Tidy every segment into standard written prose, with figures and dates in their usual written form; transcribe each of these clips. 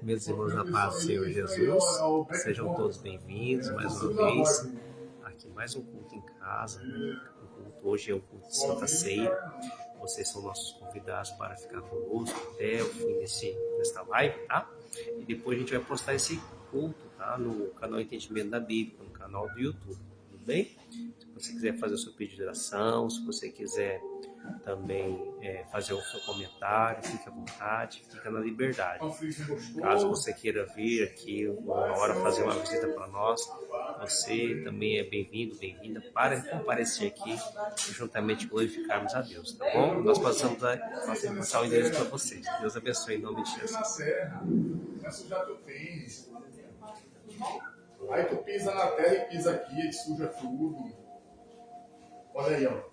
Meus irmãos, na paz do Senhor Jesus, sejam todos bem-vindos mais uma vez. Aqui mais um culto em casa. Hoje é o culto de Santa Ceia. Vocês são nossos convidados para ficar conosco até o fim desta live, tá? E depois a gente vai postar esse culto, tá? No canal Entendimento da Bíblia, no canal do YouTube, tudo bem? Se você quiser fazer o seu pedido de oração, se você quiser também fazer o seu comentário, fique à vontade, fica na liberdade. Caso você queira vir aqui uma hora fazer uma visita para nós, você também é bem-vindo, bem-vinda para comparecer aqui e juntamente glorificarmos a Deus, tá bom? Nós passamos passar o endereço para vocês. Deus abençoe em nome de Jesus. Essa já tu fez. Aí tu pisa na terra e pisa aqui, e suja tudo. Olha aí, ó.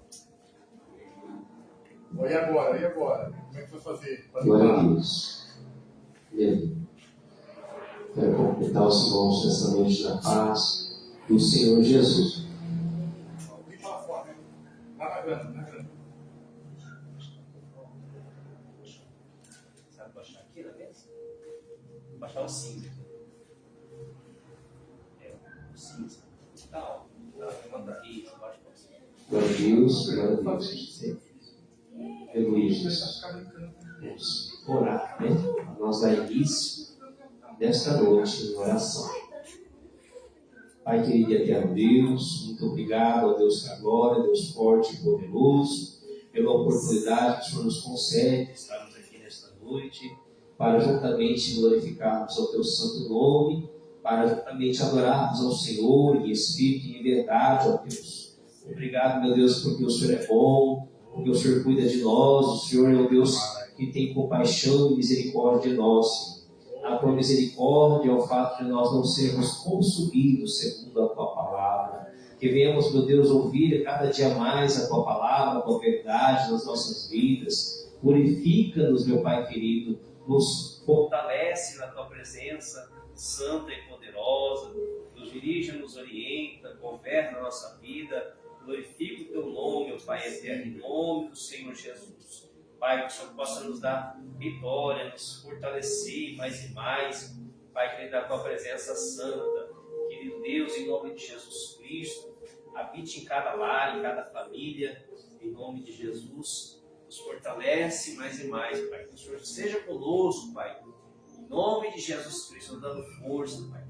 E agora? Como é que vai fazer? Glória a Deus. E aí? Quero completar os irmãos nessa noite na paz do Senhor Jesus. Vem para fora. Lá na grana. Sabe baixar aqui na mesa? Baixar o cinza. O cinza. Tá, manda isso, baixa o cinza. Glória a Deus. Vamos orar, né? Nós dar início desta noite em oração. Pai querido e eterno Deus, muito obrigado, ó Deus da glória, Deus forte e poderoso, pela oportunidade que o Senhor nos concede de estarmos aqui nesta noite, para juntamente glorificarmos ao Teu santo nome, para juntamente adorarmos ao Senhor em espírito e em verdade, ó Deus. Obrigado, meu Deus, porque o Senhor é bom, porque o Senhor cuida de nós, o Senhor é o Deus que tem compaixão e misericórdia de nós. A tua misericórdia é o fato de nós não sermos consumidos segundo a tua palavra. Que venhamos, meu Deus, ouvir cada dia mais a tua palavra, a tua verdade nas nossas vidas. Purifica-nos, meu Pai querido, nos fortalece na tua presença santa e poderosa, nos dirige, nos orienta, governa a nossa vida. Glorifica o teu nome, meu Pai eterno, em nome do Senhor Jesus. Pai, que o Senhor possa nos dar vitória, nos fortalecer mais e mais. Pai, querido, da tua presença santa. Querido Deus, em nome de Jesus Cristo, habite em cada lar, em cada família. Em nome de Jesus, nos fortalece mais e mais, Pai. Que o Senhor seja conosco, Pai. Em nome de Jesus Cristo, nos dando força, Pai.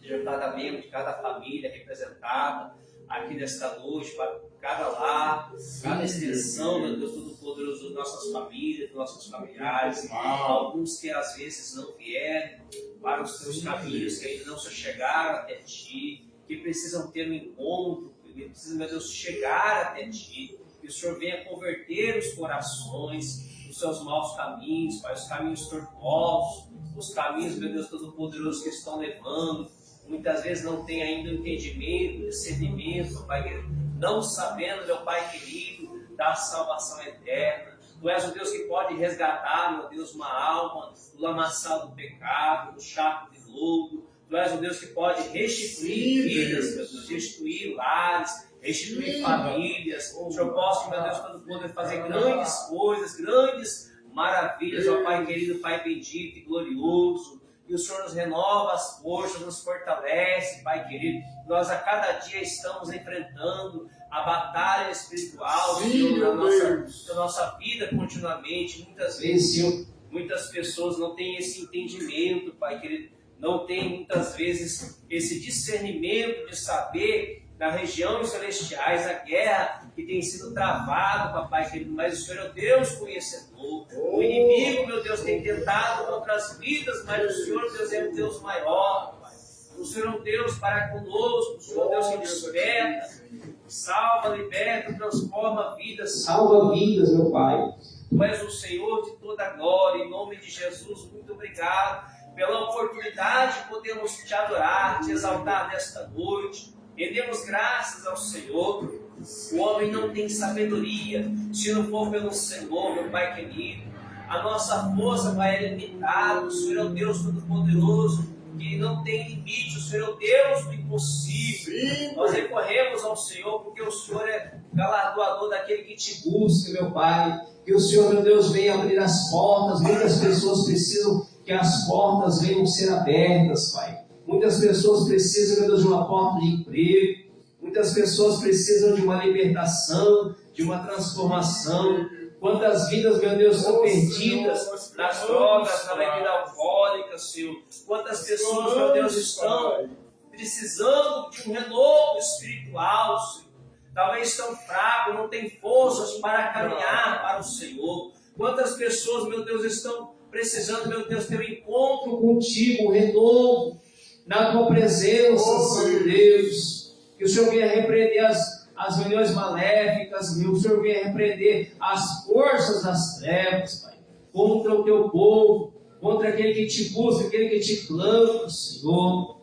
Seja cada membro de cada família representada aqui nesta noite, para cada lar, cada extensão, meu Deus Todo-Poderoso, das nossas famílias, dos nossos familiares, alguns que às vezes não vieram para os teus caminhos, que ainda não se chegaram até ti, que precisam ter um encontro, que precisam, meu Deus, chegar até ti, que o Senhor venha converter os corações dos seus maus caminhos, Pai, os caminhos tortuosos, os caminhos, meu Deus Todo-Poderoso, que estão levando. Muitas vezes não tem ainda entendimento, discernimento, Pai querido, não sabendo, meu Pai querido, da salvação eterna. Tu és o Deus que pode resgatar, meu Deus, uma alma do lamaçal do pecado, do charco de lodo. Tu és o Deus que pode restituir vidas, meu Deus, restituir lares, restituir famílias. O Senhor possa, meu Deus, todo poder fazer grandes coisas, grandes maravilhas, ó Pai querido, Pai bendito e glorioso. E o Senhor nos renova as forças, nos fortalece, Pai querido. Nós a cada dia estamos enfrentando a batalha espiritual, Senhor, na nossa vida continuamente. Muitas vezes, Senhor, muitas pessoas não têm esse entendimento, Pai querido. Não têm muitas vezes esse discernimento de saber nas regiões celestiais a guerra que tem sido travada, papai querido, mas o Senhor é o Deus conhecedor. O inimigo, meu Deus, tem tentado contra as vidas, mas o Senhor, Deus, é um Deus maior, Pai. O Senhor é um Deus para conosco, o Senhor é um Deus que desperta, salva, liberta, transforma vidas. Salva vidas, meu Pai. Tu és o Senhor de toda a glória, em nome de Jesus, muito obrigado pela oportunidade de podermos te adorar, te exaltar nesta noite. Rendemos graças ao Senhor. O homem não tem sabedoria se não for pelo Senhor, meu Pai querido. A nossa força, Pai, é limitada. O Senhor é o Deus Todo-Poderoso, que não tem limite. O Senhor é o Deus do impossível. Sim. Nós recorremos ao Senhor porque o Senhor é galardoador daquele que te busca, meu Pai. Que o Senhor, meu Deus, venha abrir as portas. Muitas pessoas precisam que as portas venham ser abertas, Pai. Muitas pessoas precisam, meu Deus, de uma porta de emprego. Muitas pessoas precisam de uma libertação, de uma transformação. Quantas vidas, meu Deus, estão perdidas nas drogas, na bebida alcoólica, Senhor. Quantas pessoas, meu Deus, estão precisando de um renovo espiritual, Senhor. Talvez estão fracos, não têm forças para caminhar para o Senhor. Quantas pessoas, meu Deus, estão precisando, meu Deus, ter um encontro contigo, um renovo na tua presença, Senhor Deus. Que o Senhor venha repreender as reuniões maléficas, que o Senhor venha repreender as forças das trevas, Pai, contra o teu povo, contra aquele que te busca, aquele que te clama, Senhor.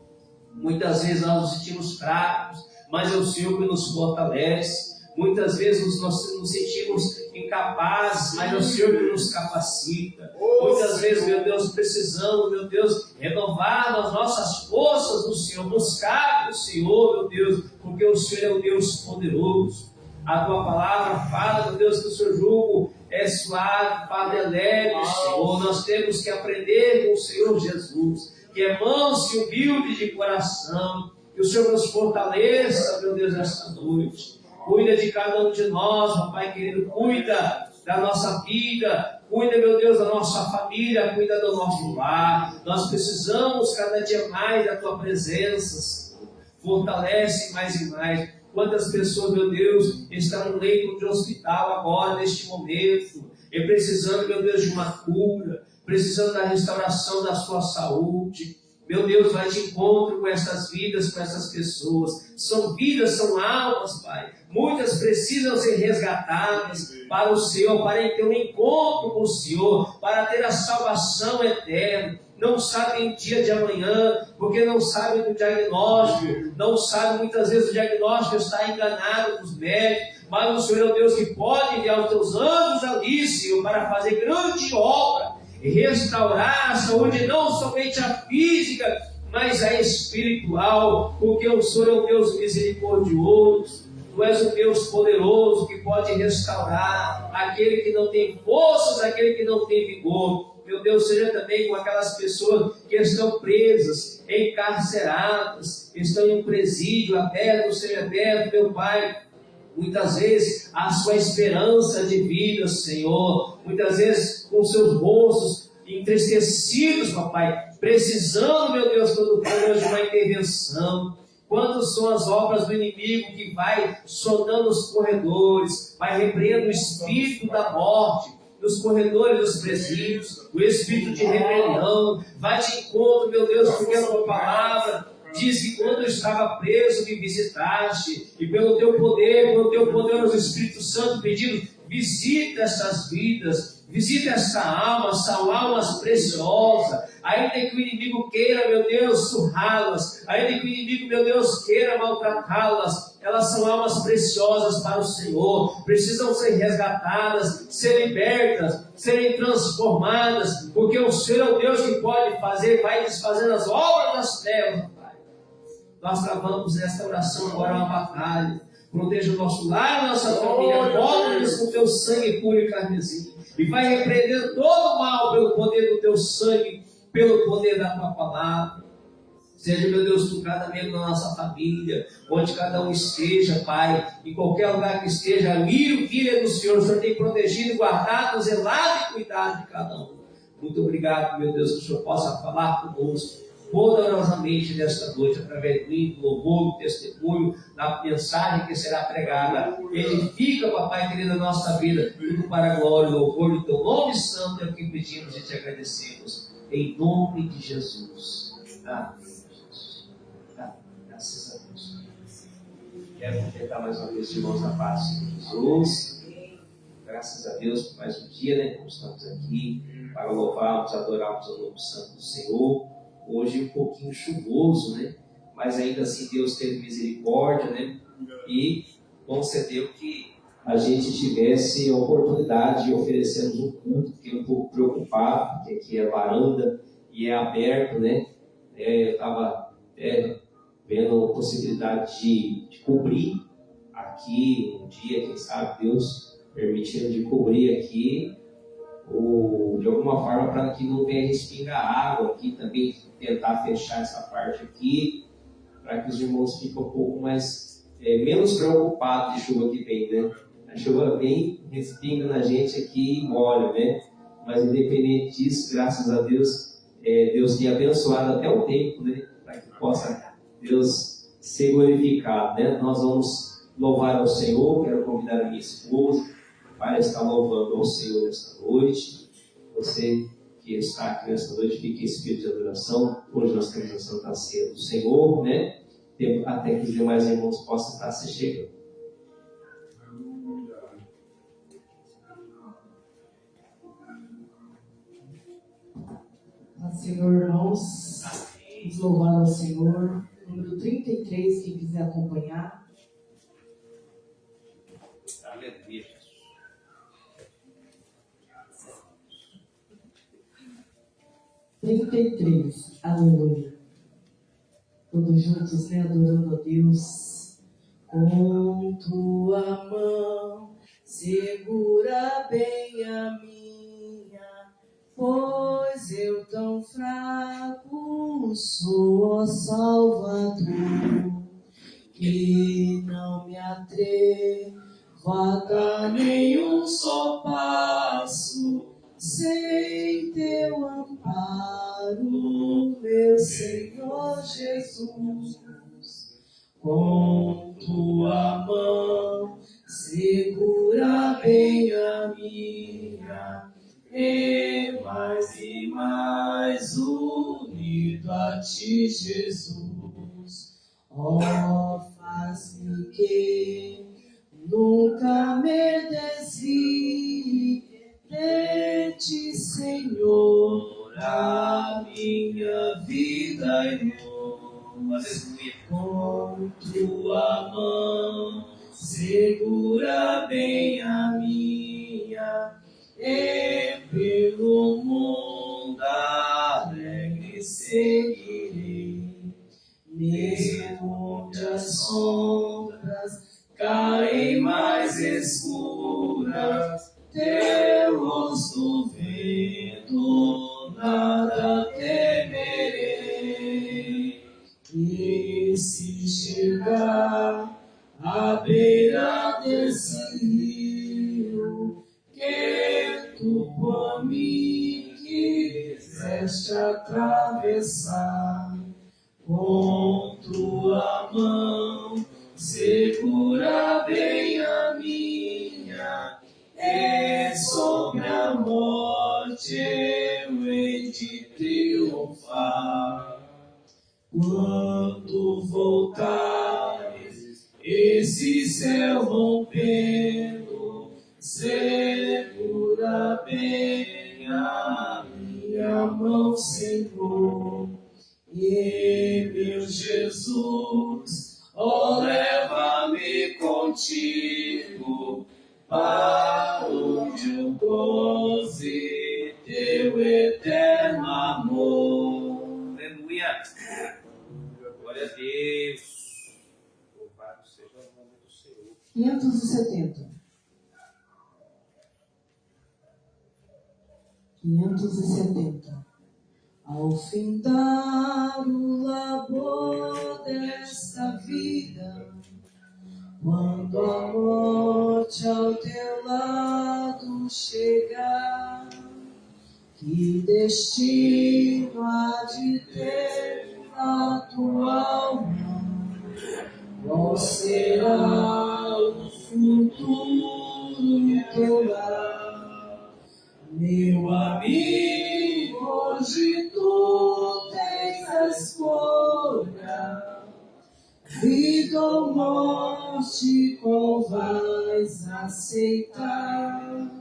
Muitas vezes nós nos sentimos fracos, mas é o Senhor que nos fortalece. Muitas vezes nós nos sentimos incapazes, mas é o Senhor que nos capacita. Muitas vezes, meu Deus, precisamos, meu Deus, renovar as nossas forças no Senhor, buscar o Senhor, meu Deus, porque o Senhor é o Deus poderoso. A tua palavra fala, meu Deus, que o seu jugo é suave, Padre, é leve, Senhor. Nós temos que aprender com o Senhor Jesus, que é manso e humilde de coração. Que o Senhor nos fortaleça, meu Deus, nesta noite. Cuida de cada um de nós, meu Pai querido. Cuida da nossa vida. Cuida, meu Deus, da nossa família. Cuida do nosso lar. Nós precisamos cada dia mais da Tua presença, Senhor. Fortalece mais e mais. Quantas pessoas, meu Deus, estão no leito de hospital agora, neste momento. E precisando, meu Deus, de uma cura. Precisando da restauração da sua saúde. Meu Deus, vai de encontro com essas vidas, com essas pessoas. São vidas, são almas, Pai. Muitas precisam ser resgatadas para o Senhor, para ter um encontro com o Senhor, para ter a salvação eterna. Não sabem o dia de amanhã, porque não sabem do diagnóstico. Não sabem, muitas vezes, o diagnóstico está enganado dos médicos. Mas o Senhor é o Deus que pode enviar os teus anjos ali, Senhor, para fazer grande obra. E restaurar a saúde, não somente a física, mas a espiritual, porque o Senhor é um Deus misericordioso, Tu és um Deus poderoso que pode restaurar aquele que não tem forças, aquele que não tem vigor. Meu Deus, seja também com aquelas pessoas que estão presas, encarceradas, estão em um presídio aberto, seja aberto, meu Pai. Muitas vezes a sua esperança de vida, Senhor, muitas vezes com seus rostos entristecidos, papai, precisando, meu Deus, todo poderoso, de uma intervenção. Quantas são as obras do inimigo que vai sondando os corredores, vai repreendendo o espírito da morte nos corredores dos presídios, o espírito de rebelião, vai de encontro, meu Deus, porque a tua palavra diz que quando eu estava preso, me visitaste, e pelo teu poder, pelo teu poderoso Espírito Santo, pedindo, visita essas vidas, visita essa alma, são almas preciosas, ainda que o inimigo queira, meu Deus, surrá-las, ainda que o inimigo, meu Deus, queira maltratá-las, elas são almas preciosas para o Senhor, precisam ser resgatadas, ser libertas, serem transformadas, porque o Senhor é o Deus que pode fazer, vai desfazendo as obras das trevas. Nós travamos nesta oração agora uma batalha. Proteja o nosso lar, a nossa família. Cobre-nos com teu sangue puro e carmesim. E vai repreendendo todo o mal pelo poder do teu sangue, pelo poder da tua palavra. Seja, meu Deus, com cada membro da nossa família, onde cada um esteja, Pai, em qualquer lugar que esteja, o filho do Senhor. O Senhor tem protegido, guardado, zelado e cuidado de cada um. Muito obrigado, meu Deus, que o Senhor possa falar conosco poderosamente nesta noite, através do louvor, do testemunho, da mensagem que será pregada. Edifica, papai querido, a nossa vida, tudo para a glória e louvor do teu nome santo, é o que pedimos e te agradecemos. Em nome de Jesus. Amém. Graças a Deus. Quero completar mais uma vez, irmãos, na paz de Jesus. Graças a Deus por mais um dia, né? Como estamos aqui para louvarmos, adorarmos o nome santo do Senhor. Hoje um pouquinho chuvoso, né? Mas ainda assim Deus teve misericórdia, né? E concedeu que a gente tivesse a oportunidade de oferecermos um culto. Fiquei um pouco preocupado, porque aqui é varanda e é aberto, né? Eu estava vendo a possibilidade de cobrir aqui um dia, quem sabe Deus permitindo de cobrir aqui, ou de alguma forma para que não venha respingar água aqui, também tentar fechar essa parte aqui, para que os irmãos fiquem um pouco mais, menos preocupados de chuva que vem, né? A chuva vem, respinga na gente aqui e molha, né? Mas independente disso, graças a Deus, Deus tem abençoado até o tempo, né? Para que possa Deus ser glorificado, né? Nós vamos louvar ao Senhor. Quero convidar a minha esposa para estar louvando ao Senhor esta noite. Você que está aqui nesta noite, fique em espírito de adoração. Hoje nós temos a Santa Ceia do Senhor, né? Até que os demais irmãos possam estar se chegando. Senhor, irmãos, vamos louvar ao Senhor. Número 33, quem quiser acompanhar. Aleluia. 33, aleluia. Todos juntos, né, adorando a Deus. Com tua mão, segura bem a minha, pois eu tão fraco sou, ó Salvador, que não me atrevo a dar nenhum só passo sem teu amparo, meu Senhor Jesus. Com tua mão, segura bem a minha, e mais unido a ti, Jesus. Ó, faz-me que nunca me desvie de ti, Senhor, a minha vida e luz. Com tua mão, segura bem a minha, e pelo mundo alegre seguirei, mesmo onde as sombras caem mais escuras, teu rosto vendo, nada temerei. E se chegar à beira desse rio, que tu por mim quiseste atravessar, com tua mão segura bem a minha, e sobre a morte eu hei de triunfar. Quando voltares, esse céu rompendo, segura bem a minha mão, Senhor. E meu Jesus, ó, leva-me contigo, para onde eu goze teu eterno amor. Aleluia. Glória a Deus. Louvado seja o nome do Senhor. 570. 570. Ao findar o labor desta vida, quando a morte ao teu lado chegar, que destino há de ter a tua alma? Qual será o futuro no teu lar? Meu amigo, hoje tu tens a escolha, vida ou morte, qual vais aceitar?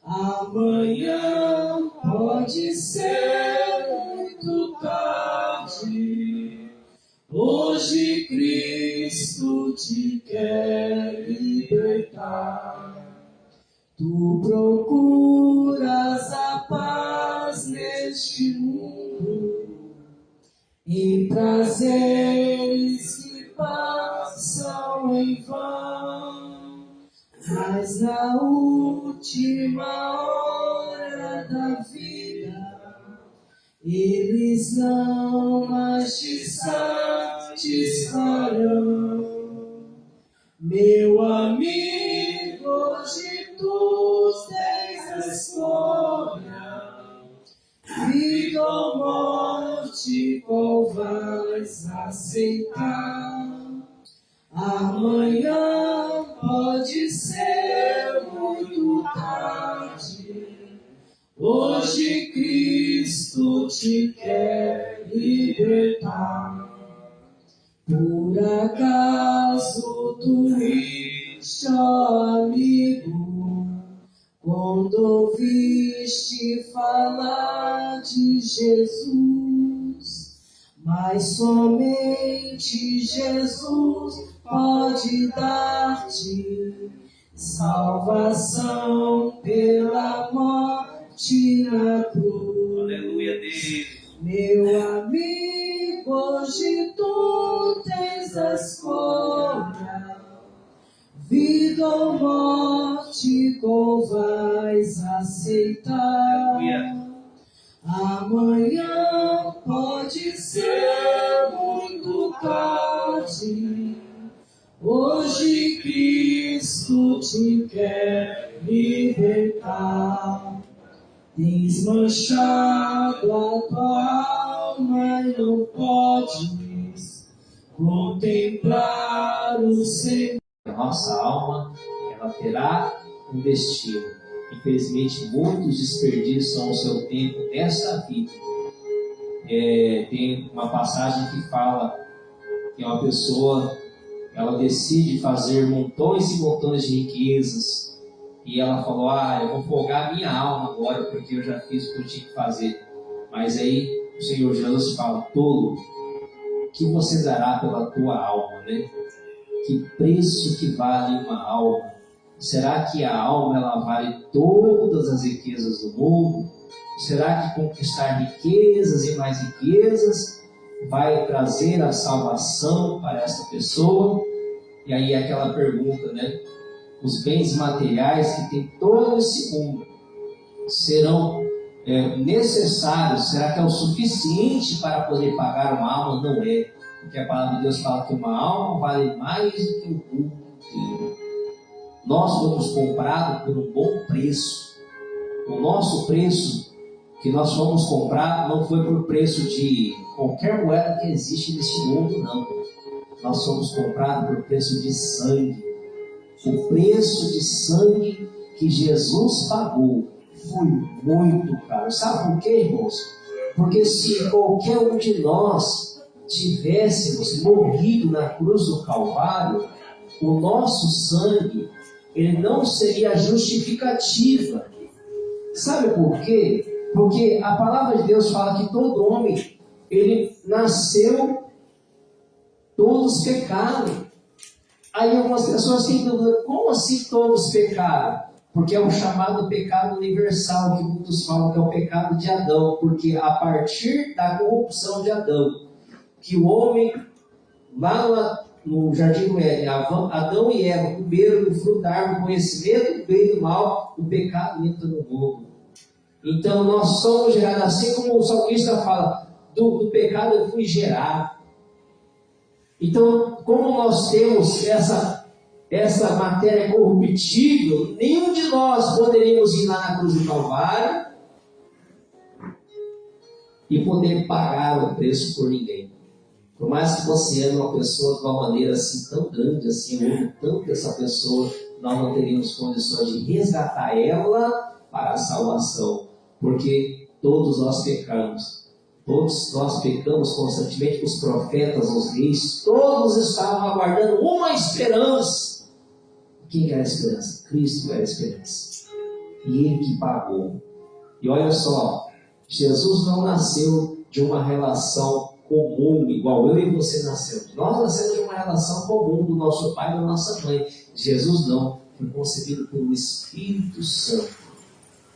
Amanhã pode ser muito tarde, hoje Cristo te quer libertar. Tu procuras a paz neste mundo, em prazeres que passam em vão. Mas na última hora da vida, eles não mais te satisfarão. Meu amigo, hoje tu tens a escolha, vida ou morte, qual vais aceitar? Amanhã pode ser muito tarde. Hoje Cristo te quer libertar. Por acaso tu riste, ó amigo, quando ouviste falar de Jesus? Mas somente Jesus pode dar-te salvação pela morte na cruz. Aleluia, Deus. Meu amigo, hoje tu tens a escolha, vida ou morte, qual vais aceitar? Aleluia. Amanhã pode ser muito tarde. Hoje Cristo te quer libertar. Tens manchado a tua alma e não podes contemplar o Senhor. A nossa alma, ela terá um destino. Infelizmente, muitos desperdiçam o seu tempo nesta vida. Tem uma passagem que fala que uma pessoa, ela decide fazer montões e montões de riquezas, e ela falou, eu vou folgar a minha alma agora, porque eu já fiz o que eu tinha que fazer. Mas aí o Senhor Jesus fala, tolo, o que você dará pela tua alma, né? Que preço que vale uma alma? Será que a alma ela vale todas as riquezas do mundo? Será que conquistar riquezas e mais riquezas vai trazer a salvação para essa pessoa? E aí aquela pergunta, né? Os bens materiais que tem todo esse mundo serão necessários? Será que é o suficiente para poder pagar uma alma? Não é. Porque a palavra de Deus fala que uma alma vale mais do que o mundo inteiro. Nós fomos comprados por um bom preço. O nosso preço que nós fomos comprados não foi por preço de qualquer moeda que existe neste mundo, não. Nós fomos comprados por preço de sangue. O preço de sangue que Jesus pagou foi muito caro. Sabe por quê, irmãos? Porque se qualquer um de nós tivéssemos morrido na cruz do Calvário, o nosso sangue, ele não seria justificativa. Sabe por quê? Porque a palavra de Deus fala que todo homem, ele nasceu, todos pecaram. Aí algumas pessoas têm dúvida, como assim todos pecaram? Porque é o chamado pecado universal, que muitos falam que é o pecado de Adão, porque a partir da corrupção de Adão, que o homem, lá no Jardim do Éden, Adão e Eva comeram do fruto da árvore do conhecimento do bem e do mal, o pecado entra no mundo. Então nós somos gerados, assim como o salmista fala, do pecado eu fui gerado. Então, como nós temos essa matéria corruptível, nenhum de nós poderíamos ir lá na cruz do Calvário e poder pagar o preço por ninguém. Por mais que você ame uma pessoa de uma maneira assim tão grande, assim, eu amo tanto essa pessoa, nós não teríamos condições de resgatar ela para a salvação, porque todos nós pecamos. Todos nós pecamos constantemente, os profetas, os reis, todos estavam aguardando uma esperança. Quem era a esperança? Cristo era a esperança. E Ele que pagou. E olha só, Jesus não nasceu de uma relação comum, igual eu e você nascemos. Nós nascemos de uma relação comum do nosso pai e da nossa mãe. Jesus não, foi concebido pelo Espírito Santo.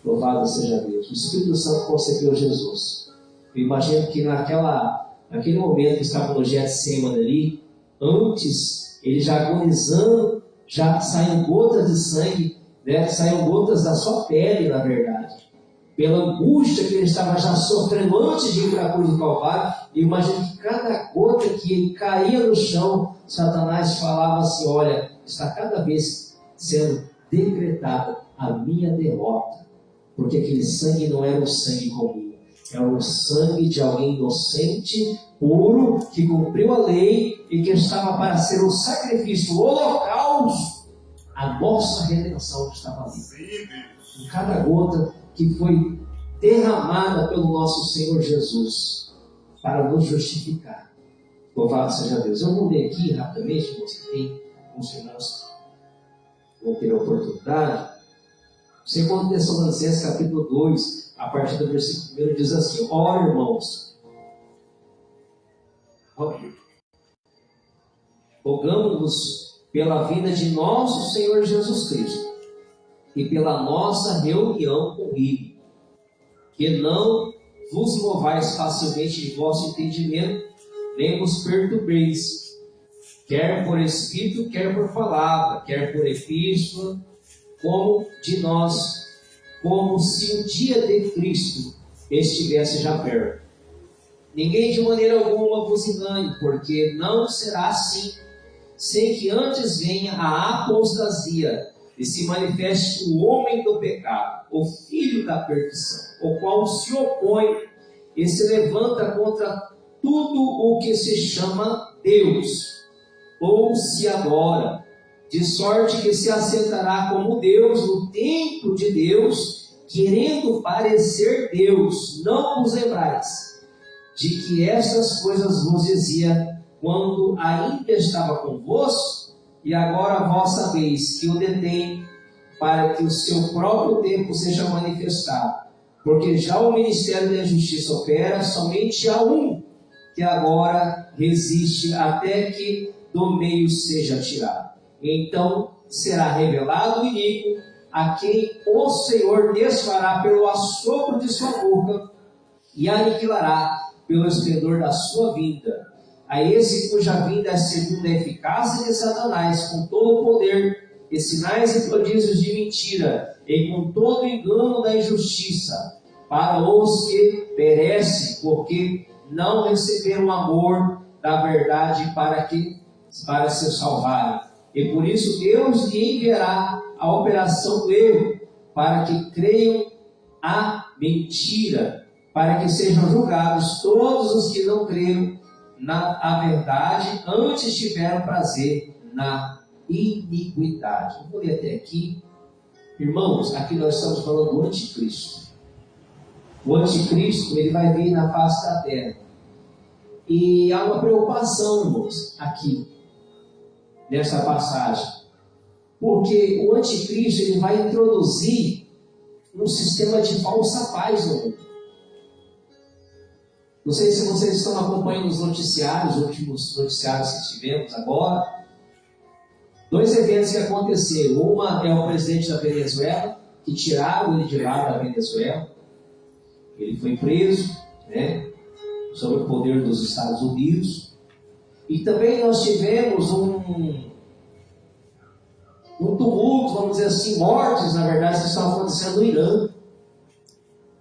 Louvado seja Deus. O Espírito Santo concebeu Jesus. Eu imagino que naquele momento que estava no Getsemane ali, antes, ele já agonizando, já saíam gotas de sangue, né? Saíam gotas da sua pele, na verdade. Pela angústia que ele estava já sofrendo antes de ir para a cruz do Calvário. E imagino que cada gota que ele caía no chão, Satanás falava assim: olha, está cada vez sendo decretada a minha derrota. Porque aquele sangue não era um sangue comum. Era um sangue de alguém inocente, puro, que cumpriu a lei e que estava para ser o sacrifício, o holocausto, a nossa redenção que estava ali. Em cada gota que foi derramada pelo nosso Senhor Jesus para nos justificar. Louvado seja Deus. Eu vou ler aqui rapidamente, você tem alguns irmãos que vão ter a oportunidade. 2 Tessalonicenses capítulo 2, a partir do versículo 1, diz assim: ora, irmãos, rogamos-vos pela vinda de nosso Senhor Jesus Cristo e pela nossa reunião com Ele, que não vos movais facilmente de vosso entendimento, nem vos perturbeis, quer por espírito, quer por palavra, quer por epístola, como de nós, como se o dia de Cristo estivesse já perto. Ninguém de maneira alguma vos engane, porque não será assim, sem que antes venha a apostasia e se manifeste o homem do pecado, o filho da perdição, o qual se opõe e se levanta contra tudo o que se chama Deus, ou se adora, de sorte que se assentará como Deus no templo de Deus, querendo parecer Deus. Não vos lembrais de que estas coisas vos dizia quando ainda estava convosco, e agora vós sabeis que o detém, para que o seu próprio tempo seja manifestado. Porque já o ministério da justiça opera, somente há um que agora resiste até que do meio seja tirado. Então será revelado o iníquo, a quem o Senhor desfará pelo assopro de sua boca e aniquilará pelo esplendor da sua vinda. A esse cuja vinda é segundo a eficácia de Satanás, com todo o poder e sinais e prodígios de mentira, e com todo o engano da injustiça, para os que perecem, porque não receberam o amor da verdade para se salvarem. E por isso Deus lhe enviará a operação do erro, para que creiam a mentira, para que sejam julgados todos os que não creram na verdade, antes tiveram prazer na iniquidade. Eu vou ler até aqui. Irmãos, aqui nós estamos falando do anticristo. O anticristo, ele vai vir na face da terra. E há uma preocupação, irmãos, aqui, nessa passagem. Porque o anticristo, ele vai introduzir um sistema de falsa paz no mundo. Não sei se vocês estão acompanhando os noticiários, os últimos noticiários que tivemos agora. 2 eventos que aconteceram. Uma é o presidente da Venezuela, que tiraram ele de lá da Venezuela. Ele foi preso, né, sob o poder dos Estados Unidos. E também nós tivemos um tumulto, vamos dizer assim, mortes, na verdade, que estão acontecendo no Irã,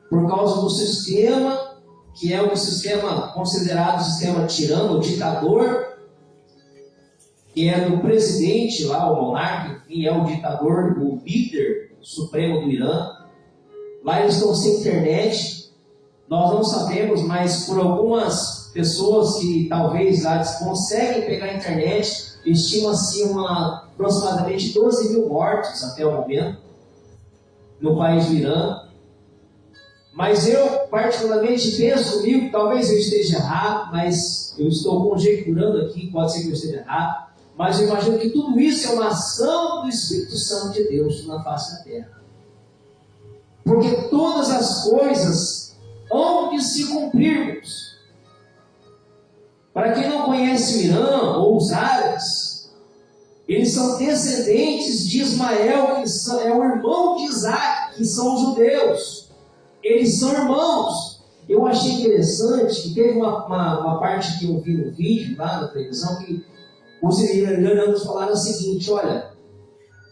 por causa do sistema, que é um sistema considerado sistema tirano, ditador, que é do presidente lá, o monarca, enfim, é o ditador, o líder supremo do Irã. Lá eles estão sem internet, nós não sabemos, mas por algumas pessoas que talvez lá conseguem pegar a internet, estima-se aproximadamente 12 mil mortos até o momento no país do Irã. Mas eu particularmente penso comigo, talvez eu esteja errado, mas eu estou conjecturando aqui, pode ser que eu esteja errado, mas eu imagino que tudo isso é uma ação do Espírito Santo de Deus na face da terra. Porque todas as coisas hão de se cumprir. Para quem não conhece o Irã ou os árabes, eles são descendentes de Ismael, que é o irmão de Isaac, que são os judeus. Eles são irmãos. Eu achei interessante que teve uma parte que eu vi no vídeo, lá na televisão, que os iranianos falaram o seguinte: olha,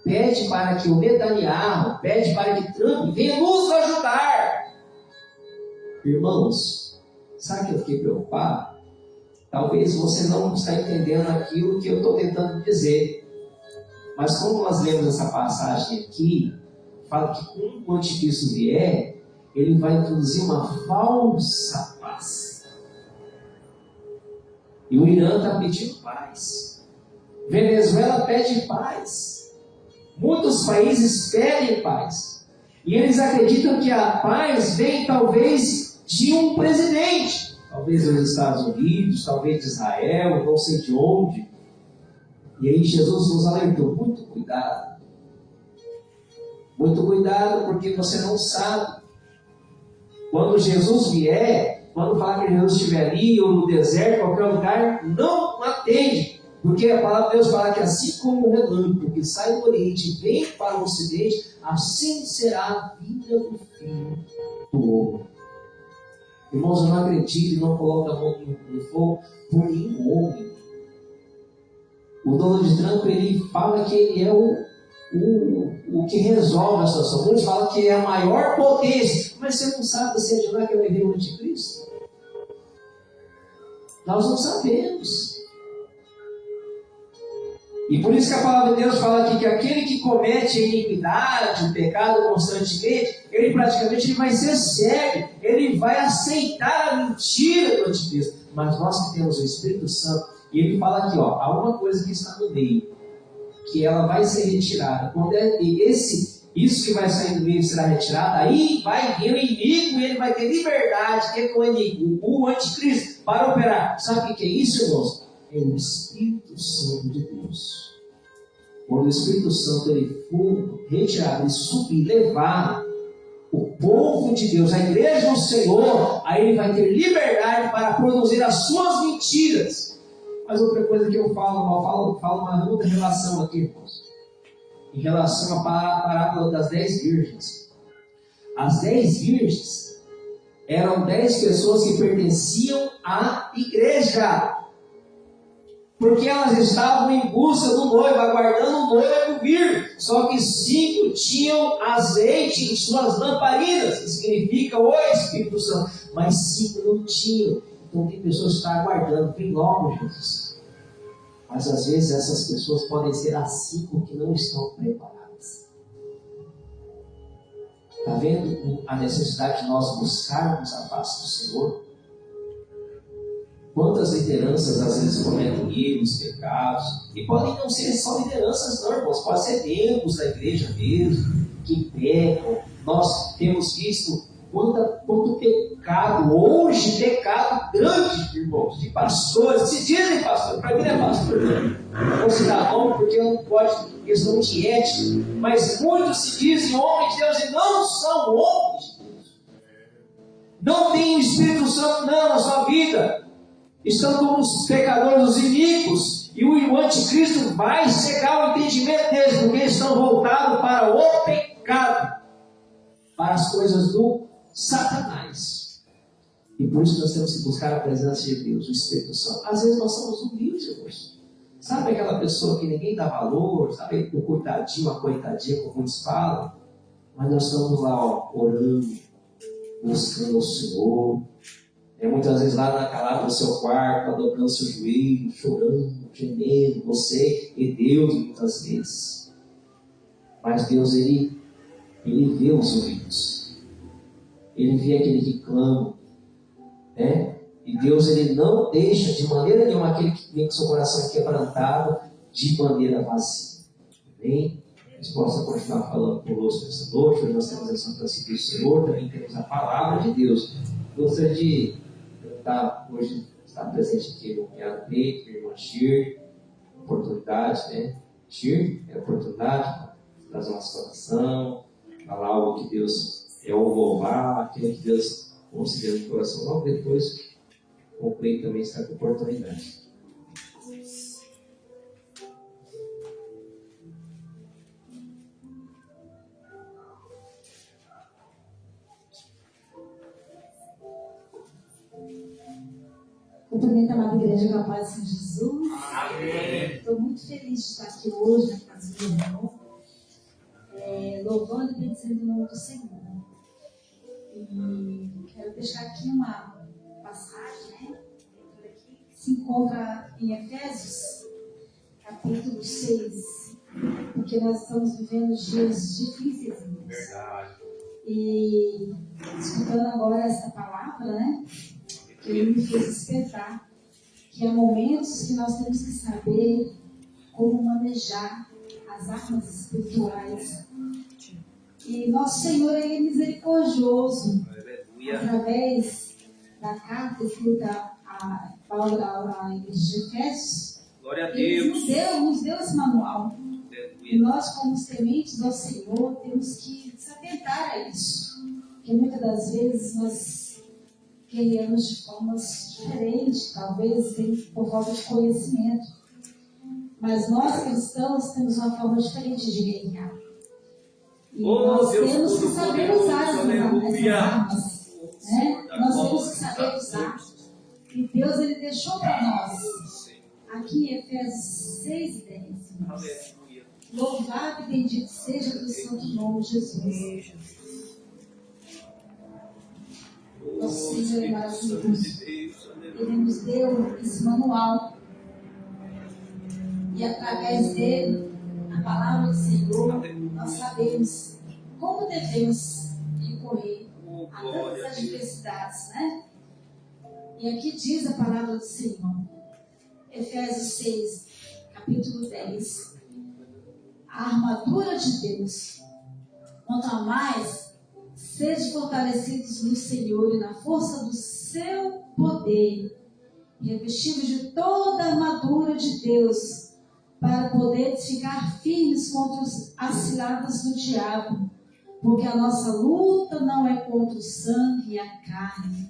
pede para que o Netanyahu, pede para que Trump venha nos ajudar. Irmãos, sabe que eu fiquei preocupado? Talvez você não está entendendo aquilo que eu estou tentando dizer. Mas como nós lemos essa passagem aqui, fala que quando o anticristo vier, ele vai introduzir uma falsa paz. E o Irã está pedindo paz. Venezuela pede paz. Muitos países pedem paz. E eles acreditam que a paz vem talvez de um presidente. Talvez dos Estados Unidos, talvez de Israel, não sei de onde. E aí Jesus nos alertou, muito cuidado. Muito cuidado, porque você não sabe. Quando Jesus vier, quando falar que Jesus estiver ali, ou no deserto, qualquer lugar, não atende. Porque a palavra de Deus fala que assim como o relâmpago que sai do Oriente e vem para o Ocidente, assim será a vida do Filho do Homem. Irmãos, eu não acredito e não coloco a mão no fogo por nenhum homem. O Donald Trump, ele fala que ele é o que resolve a situação. Muitos falam que é a maior potência. Mas você não sabe se é de lá que vai vir o anticristo? Nós não sabemos. E por isso que a palavra de Deus fala aqui que aquele que comete a iniquidade, o pecado constantemente, ele praticamente vai ser cego, ele vai aceitar a mentira do anticristo. Mas nós que temos o Espírito Santo, e ele fala aqui, ó, há uma coisa que está no meio, que ela vai ser retirada. Quando isso que vai sair do meio será retirado, aí vai vir o inimigo e ele vai ter liberdade, que é o inimigo, o anticristo, para operar. Sabe o que é isso, irmãos? É o Espírito Santo de Deus. Quando o Espírito Santo ele for retirado, ele subir, levar o povo de Deus, a igreja do Senhor, aí ele vai ter liberdade para produzir as suas mentiras. Mas outra coisa que eu falo uma outra relação aqui, irmãos. Em relação à parábola das 10 virgens. As 10 virgens eram 10 pessoas que pertenciam à igreja. Porque elas estavam em busca do noivo, aguardando o noivo vir. Só que 5 tinham azeite em suas lamparinas, que significa o Espírito Santo. Mas 5 não tinham. Então tem pessoas que estão aguardando, vem logo Jesus. Mas às vezes essas pessoas podem ser as 5 que não estão preparadas. Está vendo a necessidade de nós buscarmos a face do Senhor? Quantas lideranças às vezes cometem erros, pecados, e podem não ser só lideranças não, irmãos, pode ser membros da igreja mesmo, que pecam. Nós temos visto quanto pecado, hoje pecado grande, irmãos, de pastores, se dizem pastores, para mim não é pastor, não vou citar nome porque não pode, questão de ética, mas muitos se dizem homens de Deus e não são homens de Deus. Não tem o Espírito Santo não na sua vida. Estão como os pecadores, os iníquos, e o anticristo vai cegar o entendimento deles, porque eles estão voltados para o pecado, para as coisas do Satanás. E por isso nós temos que buscar a presença de Deus, o Espírito Santo. Às vezes nós somos humildes, irmãos. Sabe aquela pessoa que ninguém dá valor, sabe o coitadinho, a coitadinha, como muitos falam? Mas nós estamos lá, ó, orando, buscando o Senhor. Muitas vezes lá na calada do seu quarto, dobrando seu joelho, chorando, gemendo, você e Deus muitas vezes. Mas Deus, ele vê os ouvidos. Ele vê aquele que clama. Né? E Deus, ele não deixa de maneira nenhuma aquele que vem com seu coração quebrantado de maneira vazia. Amém? A gente possa continuar falando conosco essa noite. Hoje nós temos a Santa Ceia do Senhor, também temos a palavra de Deus. Gostaria de hoje está presente aqui no cunhado Peito, minha irmã Shir, oportunidade, né? Shir, é oportunidade de trazer uma situação, falar algo que Deus é o louvar, aquilo que Deus considera no coração. Logo depois, o Peito também está com oportunidade. Cumprimento a amada igreja com a paz de Jesus. Amém. Estou muito feliz de estar aqui hoje na casa do meu irmão. louvando e bendizendo o nome do Senhor. E quero deixar aqui uma passagem, né? Que se encontra em Efésios, capítulo 6, porque nós estamos vivendo dias difíceis. Verdade. E escutando agora essa palavra, né? Que ele me fez despertar, que há momentos que nós temos que saber como manejar as armas espirituais. E nosso Senhor, Ele é misericordioso. Aleluia. Através da carta escrita a Paulo à igreja de Efésios, Glória a Ele Deus. nos deu esse manual. E Aleluia. nós, como os tementes ao Senhor, temos que se atentar a isso. Porque muitas das vezes nós guerreamos de formas diferentes, talvez por falta de conhecimento. Mas nós, cristãos, temos uma forma diferente de guerrear. E nós Deus temos que saber usar essas armas. Né? Nós temos que saber usar. E Deus, Ele deixou para nós, aqui em Efésios 6:10. Aleluia. Louvado e bendito seja do santo nome de Jesus. Nosso Senhor é maravilhoso. Ele nos deu esse manual. E através dele, a palavra do Senhor, nós sabemos como devemos recorrer a tantas adversidades, né? E aqui diz a palavra do Senhor, Efésios 6, capítulo 10. A armadura de Deus. Quanto a mais, sede fortalecidos no Senhor e na força do seu poder, revestidos de toda a armadura de Deus, para poderes ficar firmes contra as ciladas do diabo, porque a nossa luta não é contra o sangue e a carne,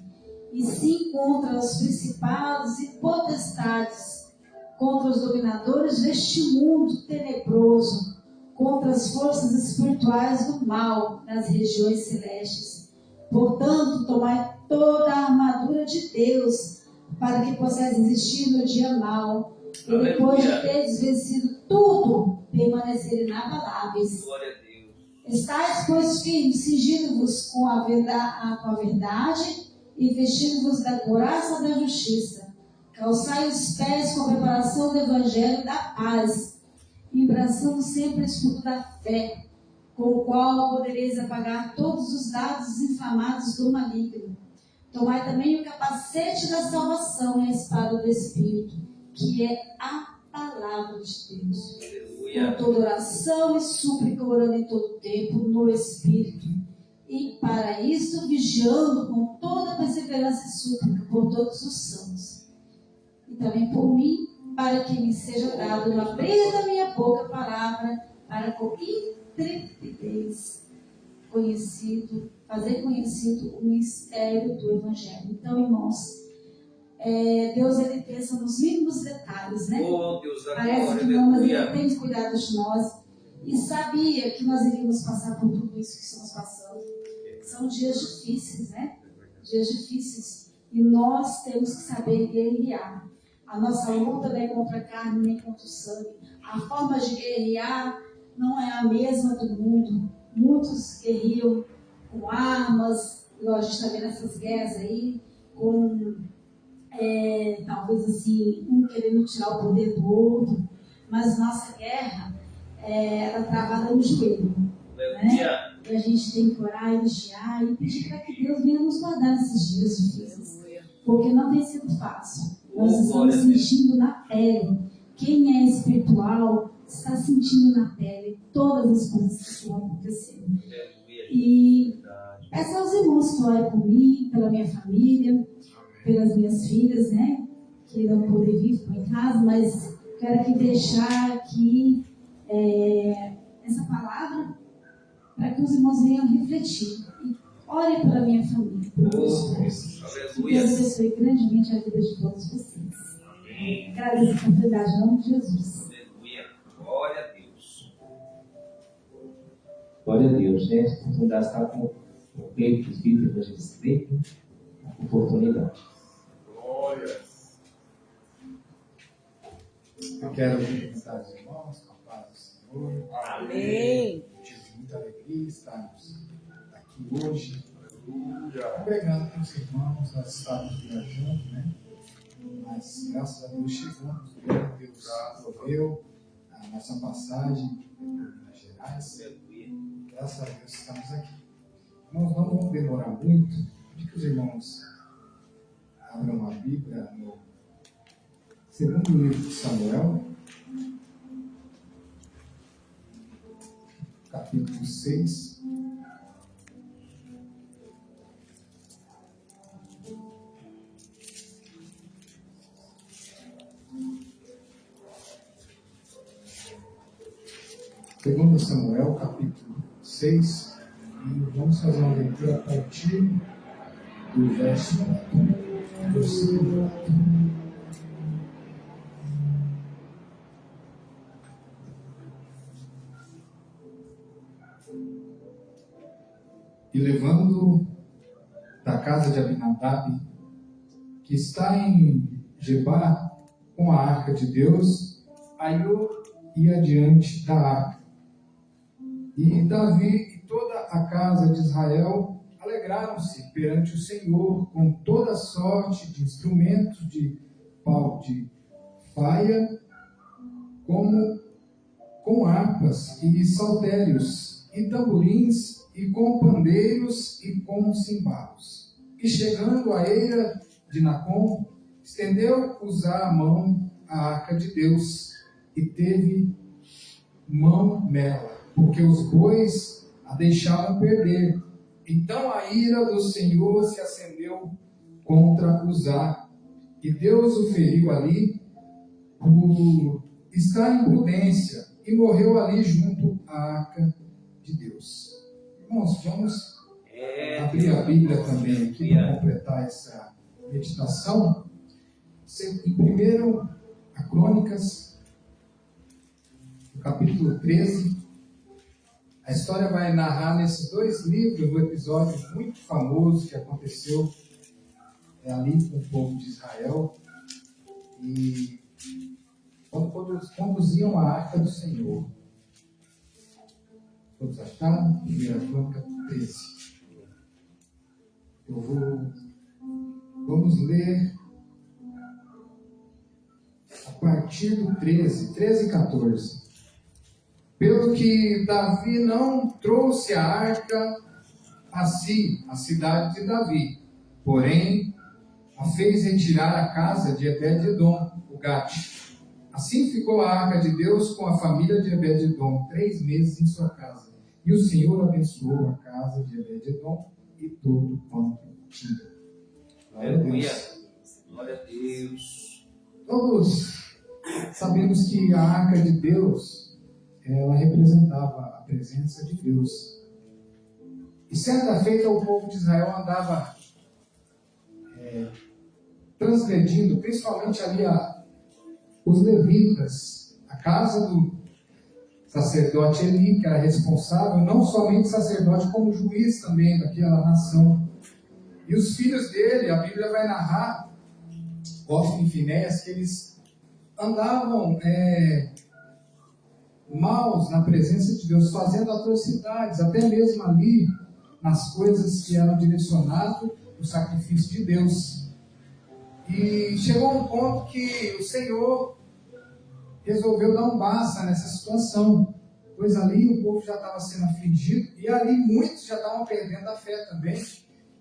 e sim contra os principados e potestades, contra os dominadores deste mundo tenebroso, contra as forças espirituais do mal nas regiões celestes. Portanto, tomai toda a armadura de Deus, para que possais resistir no dia mau, e depois de teres vencido tudo, permanecer inabaláveis. Glória a Deus. Estais, pois, firmes, cingindo-vos com a verdade e vestindo-vos da couraça da justiça. Calçai os pés com a preparação do evangelho da paz, embraçando sempre o escudo da fé, com o qual podereis apagar todos os dardos inflamados do maligno. Tomai também o capacete da salvação e a espada do Espírito, que é a palavra de Deus. Aleluia. Com toda oração e súplica, orando em todo tempo no Espírito. E para isso, vigiando com toda perseverança e súplica por todos os santos. E também por mim, para que me seja dado no abrir da minha boca a palavra, para com intrepidez fazer conhecido o mistério do Evangelho. Então, irmãos, Deus, Ele pensa nos mínimos detalhes, né? Oh, Deus da Parece glória, que não, mas aleluia. Ele tem cuidado de nós e sabia que nós iríamos passar por tudo isso que estamos passando. São dias difíceis, né? Dias difíceis. E nós temos que saber guerrear. A nossa luta não é contra a carne nem contra o sangue. A forma de guerrear não é a mesma do mundo. Muitos guerreiam com armas, igual a gente está vendo essas guerras aí, com talvez assim, um querendo tirar o poder do outro, mas nossa guerra ela é travada no joelho, né? E a gente tem que orar e vigiar e pedir para que Deus venha nos guardar nesses dias difíceis, porque não tem sido fácil. Nós estamos sentindo na pele. Quem é espiritual está sentindo na pele todas as coisas que estão acontecendo. E peço aos irmãos que orem por mim, pela minha família, pelas minhas filhas, né, que não podem vir para em casa, mas quero aqui deixar aqui essa palavra para que os irmãos venham refletir. E orem pela minha família, pelo meu esposo. Que Deus abençoe grandemente a vida de todos vocês. Agradeço a oportunidade em nome de Jesus. Aleluia. Glória a Deus. Glória a Deus, né? A oportunidade de estar com o Cleito, os filhos da gente Cleito, a oportunidade. Glória. Eu quero cumprimentar os irmãos com a paz do Senhor. Amém. Tive muita alegria. alegria estarmos aqui hoje, congregando com os irmãos. Nós estávamos viajando, né? Mas graças a Deus chegamos, Deus proveu a nossa passagem por Minas Gerais. Graças a Deus estamos aqui. Irmãos, não vamos demorar muito. Pedir que os irmãos abram a Bíblia no segundo livro de Samuel, capítulo 6. Segundo Samuel, capítulo 6, e vamos fazer uma leitura a partir do versículo 4. E levando da casa de Abinadab, que está em Gebá, com a arca de Deus, Aiú ia adiante da arca. E Davi e toda a casa de Israel alegraram-se perante o Senhor com toda sorte de instrumentos de pau de faia, como com harpas e saltérios e tamborins, e com pandeiros e com cimbalos. E chegando à eira de Nacon, estendeu Uzá a mão à arca de Deus, e teve mão nela, porque os bois a deixaram perder. Então a ira do Senhor se acendeu contra Uzá, e Deus o feriu ali por estar em prudência, e morreu ali junto à arca de Deus. Irmãos, vamos abrir a Bíblia também aqui para completar essa meditação. Em primeiro, a Crônicas, no capítulo 13, a história vai narrar nesses dois livros um episódio muito famoso que aconteceu ali com o povo de Israel, e quando conduziam a arca do Senhor. Todos acharam? Primeira Crônica 13. Vamos ler a partir do 13 e 14. Pelo que Davi não trouxe a arca a si, a cidade de Davi, porém a fez retirar a casa de Obed-edom, o Gate. Assim ficou a arca de Deus com a família de Obed-edom 3 meses em sua casa. E o Senhor abençoou a casa de Obed-edom e todo quanto tinha. Glória a Deus. Glória a Deus. Todos sabemos que a arca de Deus, ela representava a presença de Deus. E certa feita o povo de Israel andava transgredindo, principalmente ali os levitas, a casa do sacerdote Eli, que era responsável, não somente sacerdote, como juiz também daquela nação. E os filhos dele, a Bíblia vai narrar, Hofni e Finéias, que eles andavam maus na presença de Deus, fazendo atrocidades, até mesmo ali, nas coisas que eram direcionadas para o sacrifício de Deus. E chegou um ponto que o Senhor resolveu dar um basta nessa situação, pois ali o povo já estava sendo afligido, e ali muitos já estavam perdendo a fé também,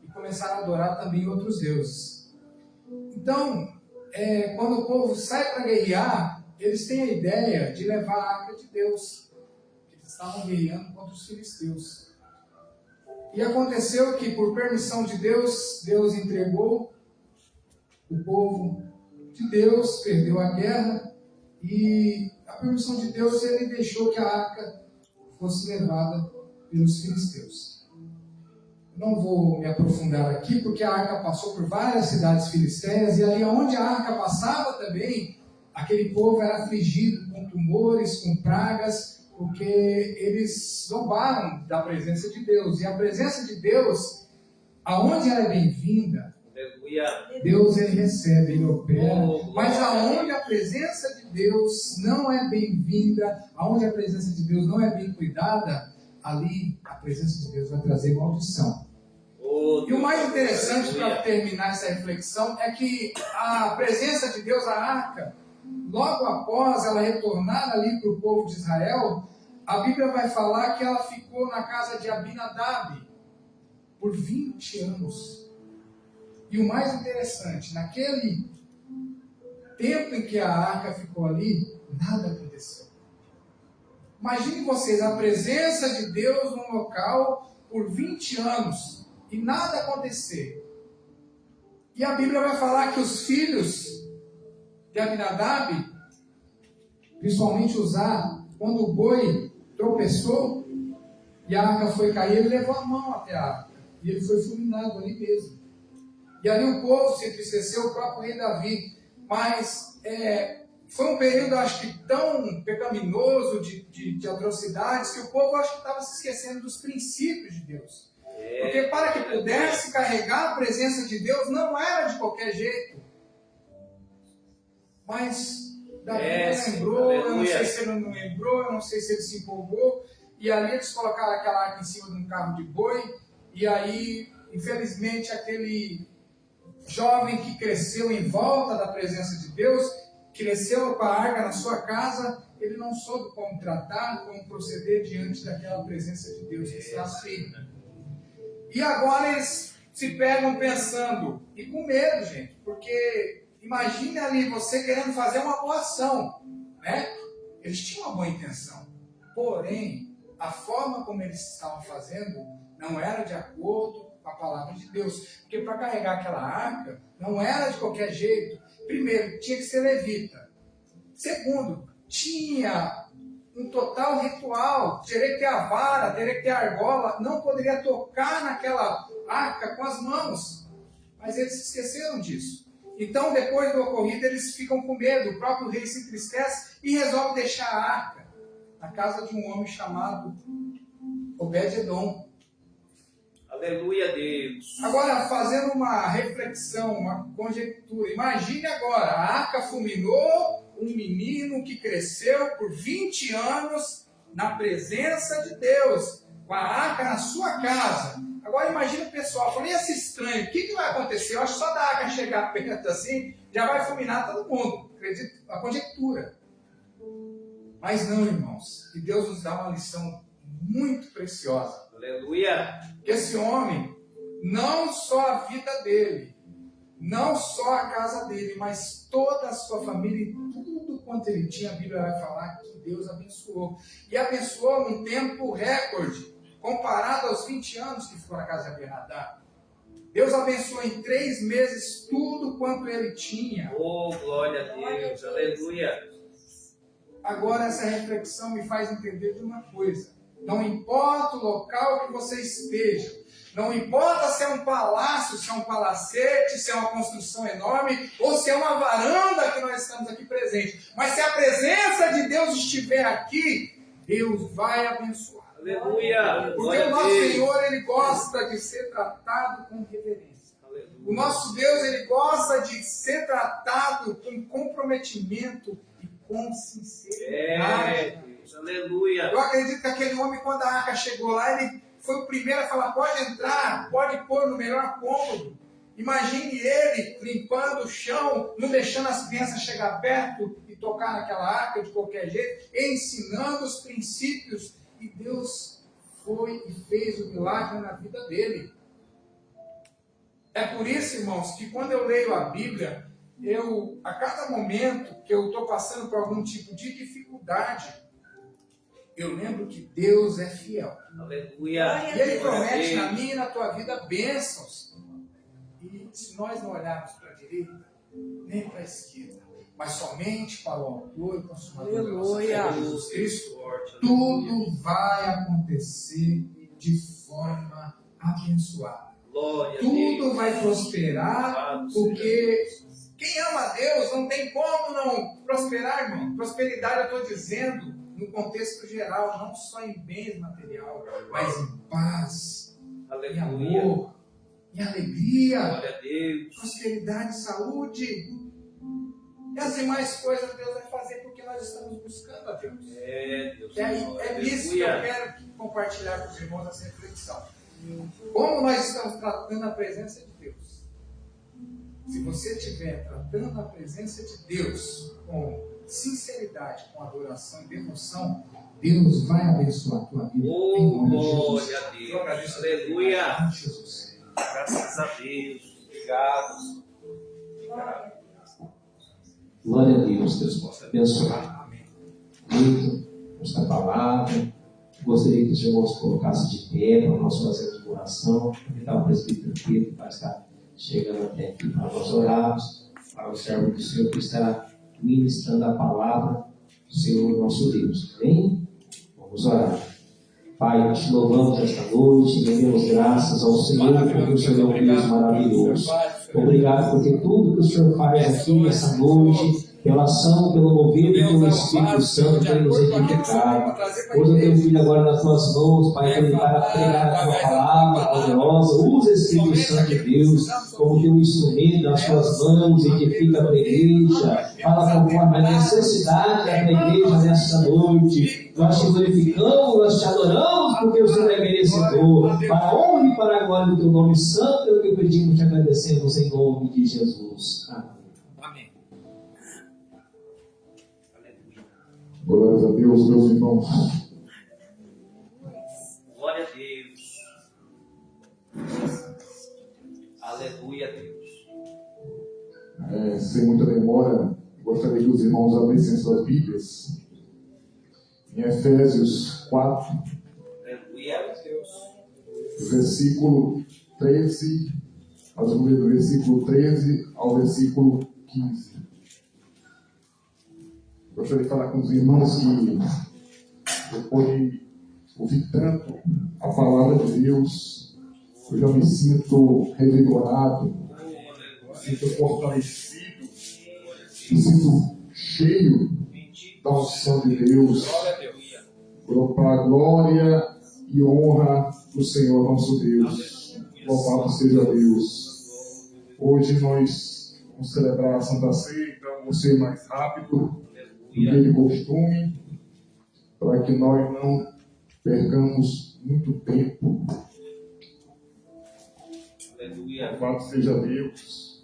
e começaram a adorar também outros deuses. Então, quando o povo sai para guerrear, eles têm a ideia de levar a arca de Deus, que eles estavam guerreando contra os filisteus. E aconteceu que, por permissão de Deus, Deus entregou o povo de Deus, perdeu a guerra, e a permissão de Deus, ele deixou que a arca fosse levada pelos filisteus. Não vou me aprofundar aqui, porque a arca passou por várias cidades filisteias, e ali onde a arca passava também, aquele povo era afligido com tumores, com pragas, porque eles zombaram da presença de Deus. E a presença de Deus, aonde ela é bem-vinda, Deus ele recebe, ele opera, mas aonde a presença de Deus não é bem-vinda, aonde a presença de Deus não é bem cuidada, ali a presença de Deus vai trazer maldição. E o mais interessante para terminar essa reflexão é que a presença de Deus, a arca, logo após ela retornar ali para o povo de Israel, a Bíblia vai falar que ela ficou na casa de Abinadab por 20 anos. E o mais interessante, naquele tempo em que a arca ficou ali, nada aconteceu. Imagine vocês, a presença de Deus num local por 20 anos e nada acontecer. E a Bíblia vai falar que os filhos de Abinadab, principalmente Uzá, quando o boi tropeçou e a arca foi cair, ele levou a mão até a arca e ele foi fulminado ali mesmo. E ali o povo se entristeceu, o próprio rei Davi. Mas foi um período, acho que, tão pecaminoso de atrocidades, que o povo, acho que, estava se esquecendo dos princípios de Deus. Porque para que pudesse carregar a presença de Deus, não era de qualquer jeito. Mas Davi não lembrou, eu não sei se ele não lembrou, eu não sei se ele se empolgou. E ali eles colocaram aquela arca em cima de um carro de boi. E aí, infelizmente, aquele jovem que cresceu em volta da presença de Deus, cresceu com a arca na sua casa, ele não soube como tratar, como proceder diante daquela presença de Deus que está assim. E agora eles se pegam pensando, e com medo, gente, porque imagine ali você querendo fazer uma boa ação, né? Eles tinham uma boa intenção, porém, a forma como eles estavam fazendo não era de acordo com a palavra de Deus. Porque para carregar aquela arca, não era de qualquer jeito. Primeiro, tinha que ser levita. Segundo, tinha um total ritual. Teria que ter a vara, teria que ter a argola. Não poderia tocar naquela arca com as mãos. Mas eles se esqueceram disso. Então, depois do ocorrido, eles ficam com medo. O próprio rei se entristece e resolve deixar a arca na casa de um homem chamado Obed-Edom. Aleluia, Deus. Agora, fazendo uma reflexão, uma conjectura, imagine agora, a arca fulminou um menino que cresceu por 20 anos na presença de Deus, com a arca na sua casa. Agora imagine o pessoal falando, esse estranho, o que vai acontecer? Eu acho que só da arca chegar perto assim, já vai fulminar todo mundo. Acredito, a conjectura. Mas não, irmãos, que Deus nos dá uma lição muito preciosa. Aleluia. Esse homem, não só a vida dele, não só a casa dele, mas toda a sua família e tudo quanto ele tinha, a Bíblia vai falar que Deus abençoou. E abençoou num tempo recorde, comparado aos 20 anos que ficou na casa de Abinadab. Deus abençoou em 3 meses tudo quanto ele tinha. Oh, glória a Deus. Aleluia. Agora essa reflexão me faz entender de uma coisa. Não importa o local que você esteja, não importa se é um palácio, se é um palacete, se é uma construção enorme, ou se é uma varanda que nós estamos aqui presentes. Mas se a presença de Deus estiver aqui, Deus vai abençoar. Aleluia. Porque o nosso Senhor, Ele gosta de ser tratado com reverência. Aleluia. O nosso Deus, Ele gosta de ser tratado com comprometimento e com sinceridade. Aleluia. Eu acredito que aquele homem, quando a arca chegou lá, ele foi o primeiro a falar, pode entrar, pode pôr no melhor cômodo. Imagine ele limpando o chão, não deixando as crianças chegar perto e tocar naquela arca de qualquer jeito, ensinando os princípios. E Deus foi e fez o milagre na vida dele. É por isso, irmãos, que quando eu leio a Bíblia, a cada momento que eu estou passando por algum tipo de dificuldade, eu lembro que Deus é fiel. Aleluia. E Ele promete na minha e na tua vida bênçãos. E se nós não olharmos para a direita, nem para a esquerda, mas somente para o autor e consumador da nossa fé, Jesus Cristo, tudo vai acontecer de forma abençoada. Tudo vai prosperar, porque quem ama a Deus não tem como não prosperar, irmão. Prosperidade eu estou dizendo no contexto geral, não só em bens materiais, mas em paz, em amor, em alegria, glória a Deus, prosperidade, saúde. E as demais coisas Deus vai fazer porque nós estamos buscando a Deus. Deus. É nisso que eu quero que compartilhar com os irmãos essa reflexão. Como nós estamos tratando a presença de Deus? Se você estiver tratando a presença de Deus com sinceridade, com adoração e devoção, Deus vai abençoar a tua vida. Glória a Deus. Aleluia. Jesus. Graças a Deus. Obrigado. Glória a Deus. Deus possa abençoar muito esta palavra. Gostaria que os irmãos colocassem de pé para nós fazermos uma oração. Convidar o presbítero Pedro que vai estar chegando até aqui para nós orarmos, para o servo do Senhor que estará ministrando a palavra do Senhor nosso Deus. Amém? Vamos orar. Pai, nós te louvamos esta noite e rendemos graças ao Senhor porque o Senhor é um Deus maravilhoso. Obrigado porque tudo que o Senhor faz aqui nessa noite, pela ação, pelo mover do Espírito Santo, tem nos edificado. Usa teu filho agora nas tuas mãos, Pai, para pregar a tua palavra poderosa. Usa esse Espírito Santo de Deus como teu instrumento nas tuas mãos, edifica a tua igreja. Fala conforme a necessidade da tua igreja nesta noite. Nós te glorificamos, nós te adoramos, porque o Senhor é merecedor. Para a honra e para a glória do teu nome santo, é o que pedimos e te agradecemos em nome de Jesus. Amém. Glórias a Deus, meus irmãos. Glória a Deus. Aleluia a Deus. Sem muita demora, gostaria que os irmãos abrissem suas Bíblias em Efésios 4, Aleluia a Deus. versículo 13, nós vamos ler do versículo 13 ao versículo 15. Gostaria de falar com os irmãos que depois de ouvir tanto a palavra de Deus, eu já me sinto revigorado, me sinto fortalecido, me sinto cheio da unção de Deus, para a glória e honra do Senhor nosso Deus. Louvado seja Deus. Hoje nós vamos celebrar a Santa Ceia, então vou ser mais rápido do que de costume, para que nós não percamos muito tempo. Aleluia. Louvado seja Deus.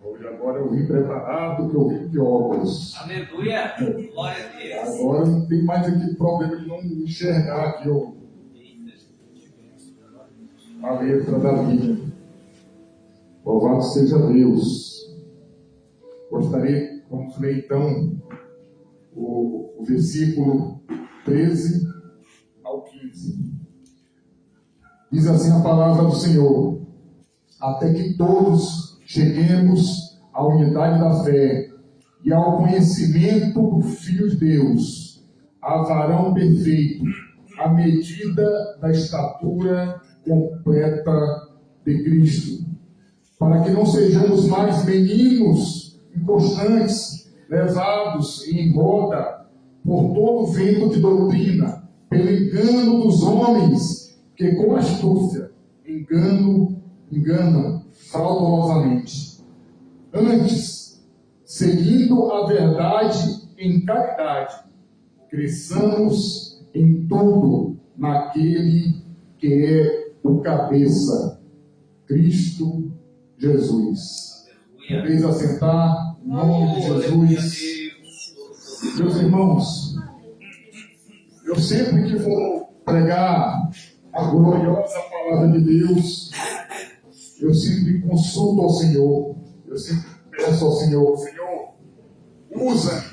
Hoje agora eu vim preparado, que eu vim de óculos. Aleluia. Glória a Deus. Agora não tem mais aquele problema de não enxergar aqui a letra da Bíblia. Louvado seja Deus. Gostaria, vamos ler então o versículo 13 ao 15. Diz assim a palavra do Senhor: até que todos cheguemos à unidade da fé e ao conhecimento do Filho de Deus, a varão perfeito, à medida da estatura completa de Cristo, para que não sejamos mais meninos inconstantes, levados em roda por todo vento de doutrina, pelo engano dos homens, que com astúcia enganam fraudulosamente. Antes, seguindo a verdade em caridade, cresçamos em tudo naquele que é o cabeça, Cristo Jesus. Podeis assentar, em nome de Jesus. Meus irmãos, eu sempre que vou pregar a gloriosa palavra de Deus, eu sempre consulto ao Senhor, eu sempre peço ao Senhor: Senhor, usa,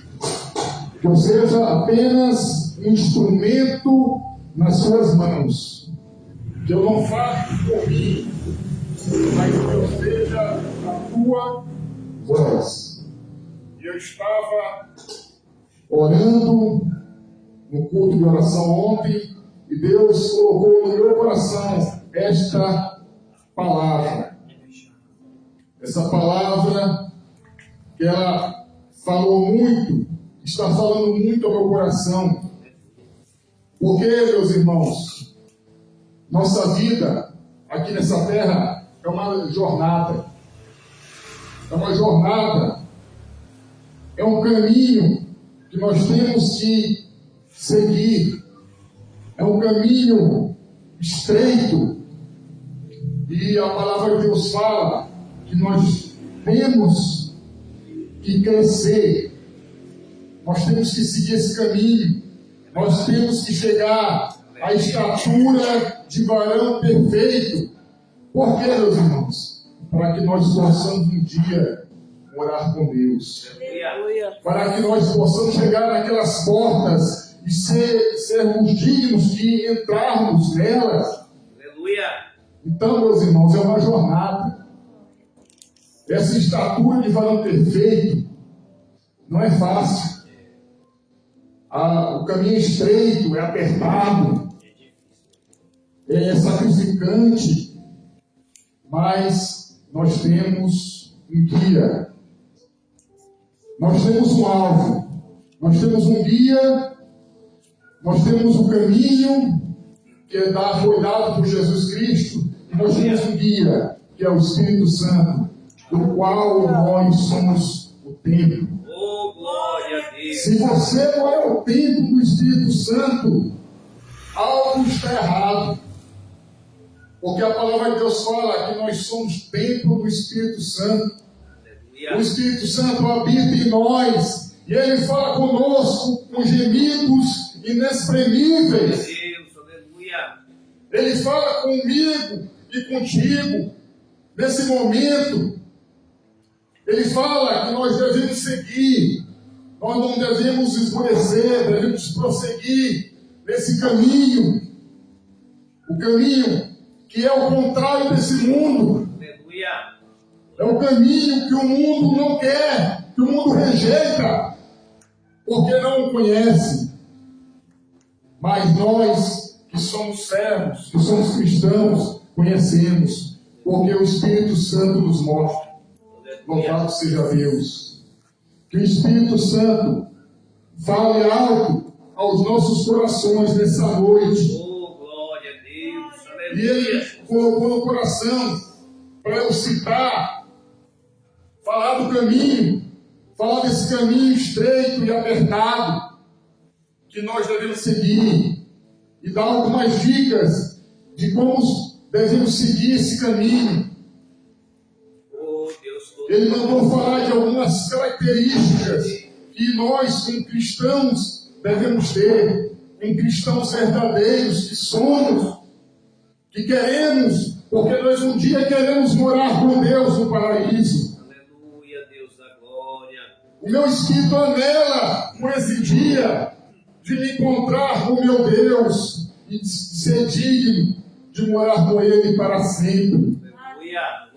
que eu seja apenas um instrumento nas suas mãos, que eu não faça por mim, mas que eu seja a tua voz. E eu estava orando no culto de oração ontem, e Deus colocou no meu coração esta palavra. Essa palavra que ela falou muito, está falando muito ao meu coração. Porque, meus irmãos, nossa vida aqui nessa terra é uma jornada. É uma jornada. É um caminho que nós temos que seguir. É um caminho estreito. E a palavra de Deus fala que nós temos que crescer. Nós temos que seguir esse caminho. Nós temos que chegar à estatura de varão perfeito. Por quê, meus irmãos? Para que nós possamos um dia morar com Deus. Para que nós possamos chegar naquelas portas e sermos dignos de entrarmos nelas. Então, meus irmãos, é uma jornada. Essa estatura de varão perfeito não é fácil. O caminho é estreito, é apertado, é sacrificante, mas nós temos um guia, nós temos um alvo, nós temos um guia, nós temos um caminho que foi dado por Jesus Cristo, e nós temos um guia, que é o Espírito Santo, do qual nós somos o templo. Se você não é o templo do Espírito Santo, algo está errado. Porque a palavra de Deus fala que nós somos templo do Espírito Santo. O Espírito Santo habita em nós. E Ele fala conosco com gemidos inexprimíveis. Ele fala comigo e contigo nesse momento. Ele fala que nós devemos seguir. Nós não devemos esmorecer, devemos prosseguir nesse caminho. O caminho que é o contrário desse mundo. É o caminho que o mundo não quer, que o mundo rejeita, porque não o conhece. Mas nós, que somos servos, que somos cristãos, conhecemos, porque o Espírito Santo nos mostra. Louvado seja Deus. Que o Espírito Santo fale alto aos nossos corações nessa noite. Glória a Deus. E Ele colocou no coração para eu citar, falar do caminho, falar desse caminho estreito e apertado que nós devemos seguir e dar algumas dicas de como devemos seguir esse caminho. Ele mandou falar de algumas características que nós, como cristãos, devemos ter, em cristãos verdadeiros que somos, que queremos, porque nós um dia queremos morar com Deus no paraíso. Aleluia, Deus da glória. O meu espírito anela por esse dia de me encontrar com o meu Deus e de ser digno de morar com Ele para sempre. Aleluia.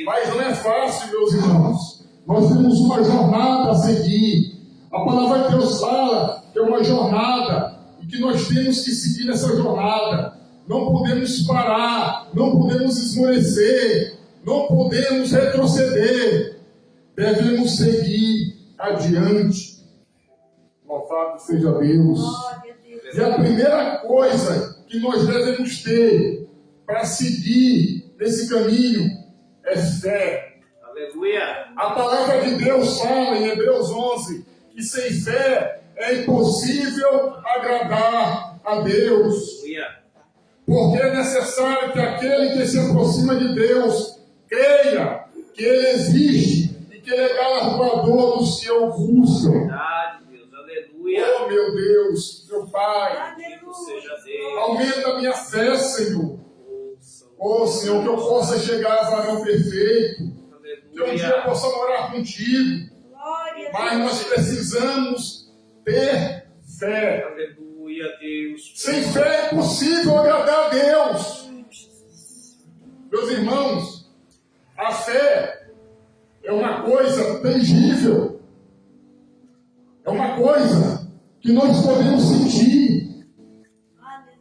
Mas não é fácil, meus irmãos. Nós temos uma jornada a seguir. A palavra de Deus fala que é uma jornada e que nós temos que seguir nessa jornada. Não podemos parar, não podemos esmorecer, não podemos retroceder. Devemos seguir adiante. Louvado seja Deus. E a primeira coisa que nós devemos ter para seguir nesse caminho é fé. Aleluia. A palavra de Deus fala em Hebreus 11 que sem fé é impossível agradar a Deus. Aleluia. Porque é necessário que aquele que se aproxima de Deus creia que Ele existe e que Ele é galardoador dos que o buscam. Verdade, Deus. Aleluia. Oh, meu Deus, meu Pai, Bendito seja Deus. aumenta a minha fé, Senhor. Oh, Senhor, que eu possa chegar a varão perfeito, que um dia eu possa morar contigo. Mas nós precisamos ter fé. Aleluia, Deus. Sem fé é impossível agradar a Deus. Meus irmãos, a fé é uma coisa tangível. É uma coisa que nós podemos sentir.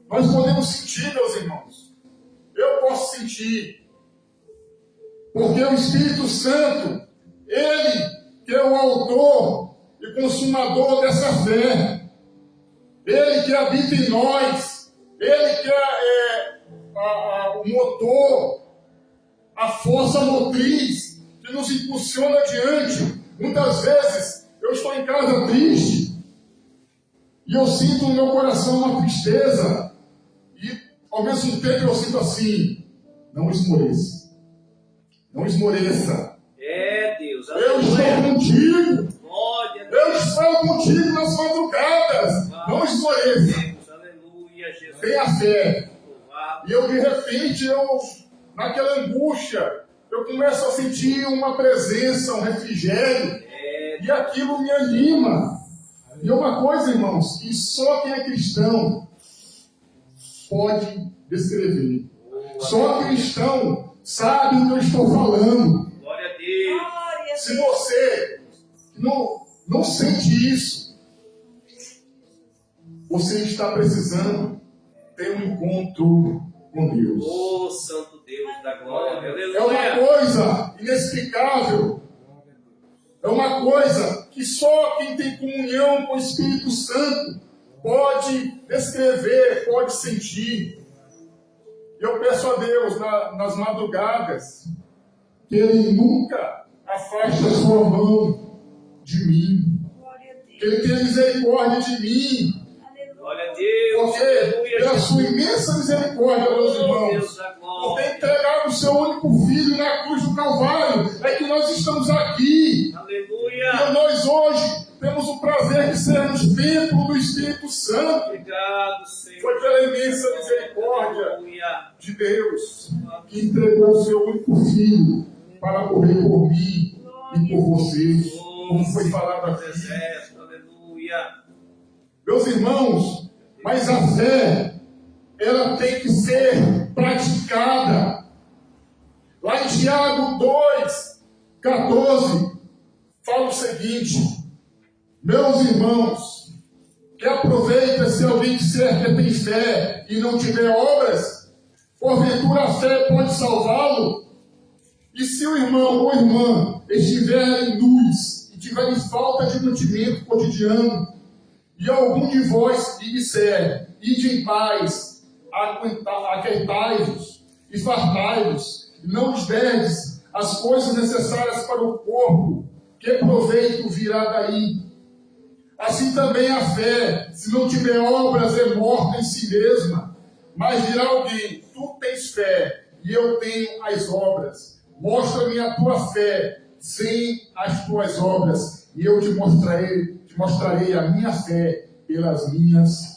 Nós podemos sentir, meus irmãos. Eu posso sentir. Porque o Espírito Santo, Ele que é o autor e consumador dessa fé. Ele que habita em nós. Ele que é o motor, a força motriz que nos impulsiona adiante. Muitas vezes eu estou em casa triste. E eu sinto no meu coração uma tristeza. E ao mesmo tempo eu sinto assim: não esmoreça. Não esmoreça. Deus. Eu estou contigo. Glória a Eu Deus. estou contigo nas madrugadas. Não esmoreça. Aleluia, Jesus. Tenha fé. Louvado. E eu, de repente, naquela angústia, eu começo a sentir uma presença, um refrigério. E aquilo me anima. E uma coisa, irmãos, que só quem é cristão pode descrever. Só cristão sabe o que eu estou falando. Glória a Deus. Se você não sente isso, você está precisando ter um encontro com Deus. Oh, Santo Deus da glória. Aleluia. É uma coisa inexplicável. É uma coisa que só quem tem comunhão com o Espírito Santo pode descrever, pode sentir. Eu peço a Deus nas madrugadas que Ele nunca afaste a sua mão de mim. Que Ele tenha misericórdia de mim. Glória a Deus. Porque pela sua imensa misericórdia, meus irmãos, por ter entregado o seu único filho na cruz do Calvário, é que nós estamos aqui. Aleluia. E nós hoje temos o prazer de sermos templo do Espírito Santo. Obrigado, Senhor. Foi pela imensa misericórdia Aleluia. de Deus que entregou o seu único filho para morrer por mim e por você, como foi falado aqui. Aleluia. Meus irmãos, mas a fé, ela tem que ser praticada. Lá em Tiago 2:14, fala o seguinte: meus irmãos, que aproveita se alguém disser que tem fé e não tiver obras, porventura a fé pode salvá-lo? E se o irmão ou irmã estiver em luz e tiver falta de mantimento cotidiano, e algum de vós lhe disser: ide em paz, aquentai-vos e fartai-vos, e não lhes derdes as coisas necessárias para o corpo, que proveito virá daí? Assim também a fé, se não tiver obras, é morta em si mesma. Mas dirá alguém: tu tens fé, e eu tenho as obras. Mostra-me a tua fé sem as tuas obras, e eu te mostrarei a minha fé pelas minhas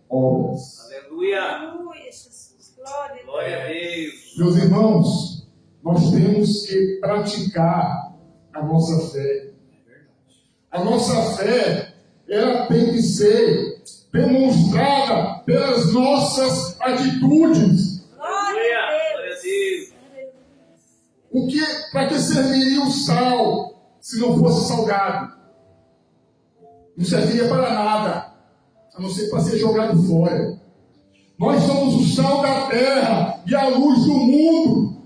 obras. Aleluia. Jesus. Glória. Glória a Deus. Meus irmãos, nós temos que praticar a nossa fé. A nossa fé, ela tem que ser demonstrada pelas nossas atitudes. Glória a Deus. Para que serviria o sal se não fosse salgado? Não serviria para nada, a não ser para ser jogado fora. Nós somos o sal da terra e a luz do mundo.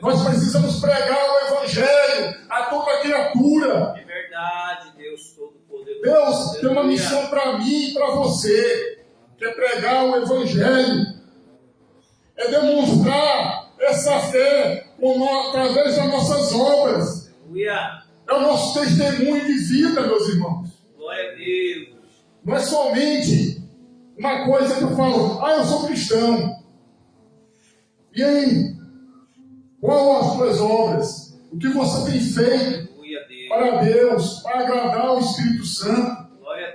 Nós precisamos pregar o Evangelho a toda criatura. É verdade, Deus Todo-Poderoso. Deus tem uma missão para mim e para você, que é pregar o Evangelho. É demonstrar essa fé através das nossas obras. Aleluia. É o nosso testemunho de vida, meus irmãos. Glória a Deus. Não é somente uma coisa que eu falo: eu sou cristão. E aí? Quais as tuas obras? O que você tem feito para Deus, para agradar o Espírito Santo,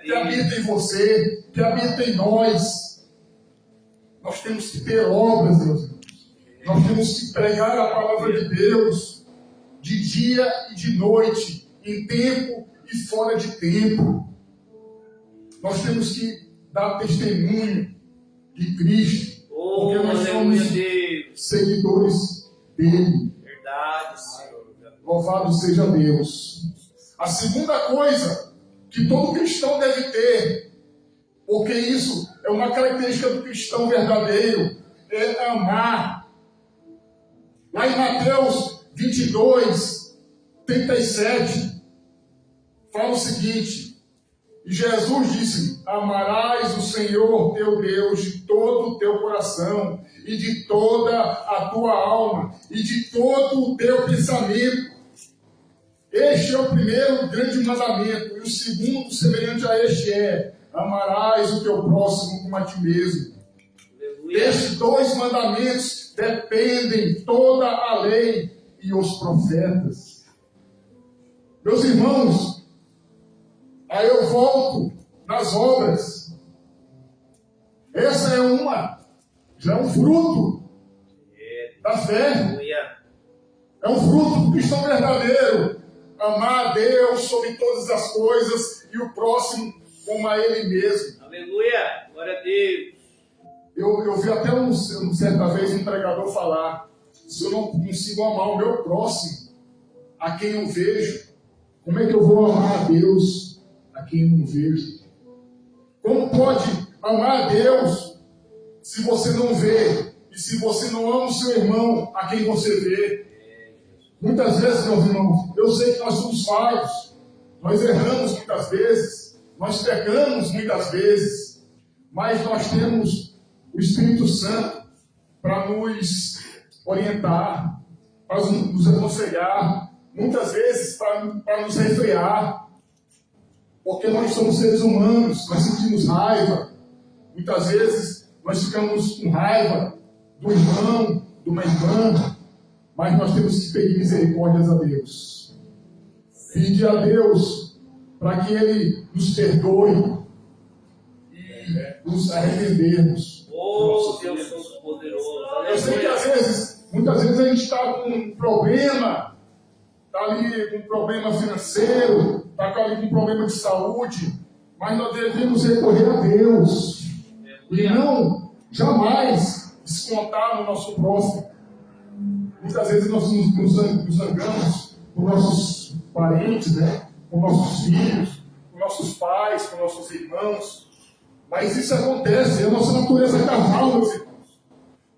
que habita em você, que habita em nós? Nós temos que ter obras, meus irmãos. Nós temos que pregar a palavra de Deus de dia e de noite, em tempo e fora de tempo. Nós temos que dar testemunho de Cristo, porque nós somos seguidores dele. Verdade, Senhor. Louvado seja Deus. A segunda coisa que todo cristão deve ter, porque isso é uma característica do cristão verdadeiro, é amar. Lá em Mateus 22:37, fala o seguinte: e Jesus disse: amarás o Senhor teu Deus de todo o teu coração, e de toda a tua alma, e de todo o teu pensamento. Este é o primeiro grande mandamento, e o segundo, semelhante a este, é: amarás o teu próximo como a ti mesmo. Destes 2 mandamentos dependem toda a lei e os profetas. Meus irmãos, aí eu volto nas obras. Essa já é um fruto da fé. É um fruto do cristão verdadeiro. Amar a Deus sobre todas as coisas e o próximo como a Ele mesmo. Aleluia! Glória a Deus! Eu vi até certa vez um pregador falar: se eu não consigo amar o meu próximo, a quem eu vejo, como é que eu vou amar a Deus a quem eu não vejo? Como pode amar a Deus se você não vê e se você não ama o seu irmão a quem você vê? Muitas vezes, meus irmãos, eu sei que nós somos falhos, nós erramos muitas vezes, nós pecamos muitas vezes, mas nós temos o Espírito Santo para nos orientar, para nos aconselhar, muitas vezes para nos refrear, porque nós somos seres humanos, nós sentimos raiva, muitas vezes nós ficamos com raiva do irmão, de uma irmã, mas nós temos que pedir misericórdias a Deus, pedir a Deus para que Ele nos perdoe e nos arrependermos. Oh, Deus Todo-Poderoso. Eu sei que às vezes, muitas vezes a gente está com um problema, está ali com um problema financeiro, está ali com um problema de saúde, mas nós devemos recorrer a Deus e não jamais descontar no nosso próximo. Muitas vezes nós nos zangamos com nossos parentes, com nossos filhos, com nossos pais, com nossos irmãos. Mas isso acontece, é a nossa natureza carnal, meus irmãos.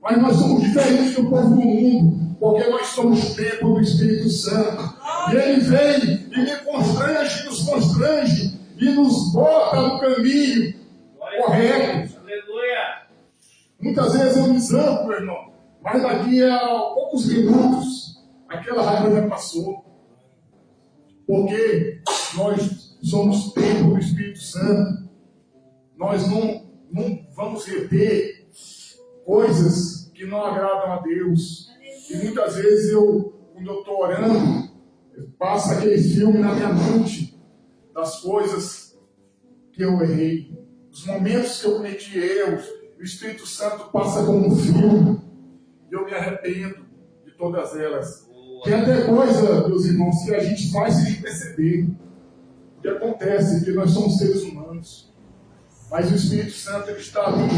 Mas nós somos diferentes do povo do mundo, porque nós somos templo do Espírito Santo. E Ele vem e me constrange, nos constrange e nos bota no caminho correto. Aleluia! Muitas vezes eu me zango, meu irmão, mas daqui a poucos minutos aquela raiva já passou. Porque nós somos templo do Espírito Santo. Nós não vamos reter coisas que não agradam a Deus. E muitas vezes quando eu estou orando, passa aquele filme na minha mente das coisas que eu errei, os momentos que eu cometi erros. O Espírito Santo passa como um filme e eu me arrependo de todas elas. Tem até coisa, meus irmãos, que a gente faz sem perceber. O que acontece é que nós somos seres humanos. Mas o Espírito Santo ele está ali,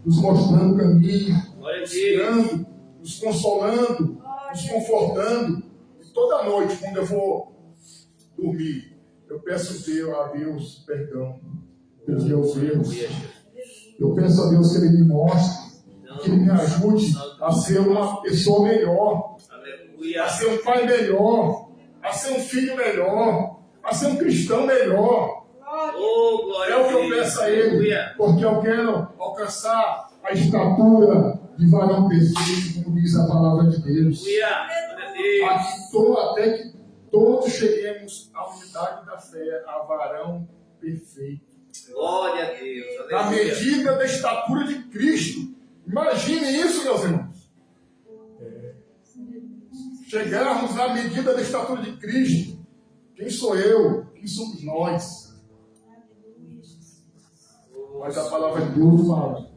nos mostrando o caminho, nos guiando, nos consolando, nos confortando. E toda noite, quando eu vou dormir, eu peço a Deus perdão pelos meus erros. Eu peço a Deus que Ele me mostre, que Ele me ajude a ser uma pessoa melhor, a ser um pai melhor, a ser um filho melhor, a ser um cristão melhor. É o que eu peço a Ele, porque eu quero alcançar a estatura de varão perfeito, como diz a palavra de Deus. Até que todos cheguemos à unidade da fé, a varão perfeito. Glória a Deus. Na medida da estatura de Cristo. Imagine isso, meus irmãos. Chegarmos na medida da estatura de Cristo. Quem sou eu? Quem somos nós? Mas a palavra de Deus fala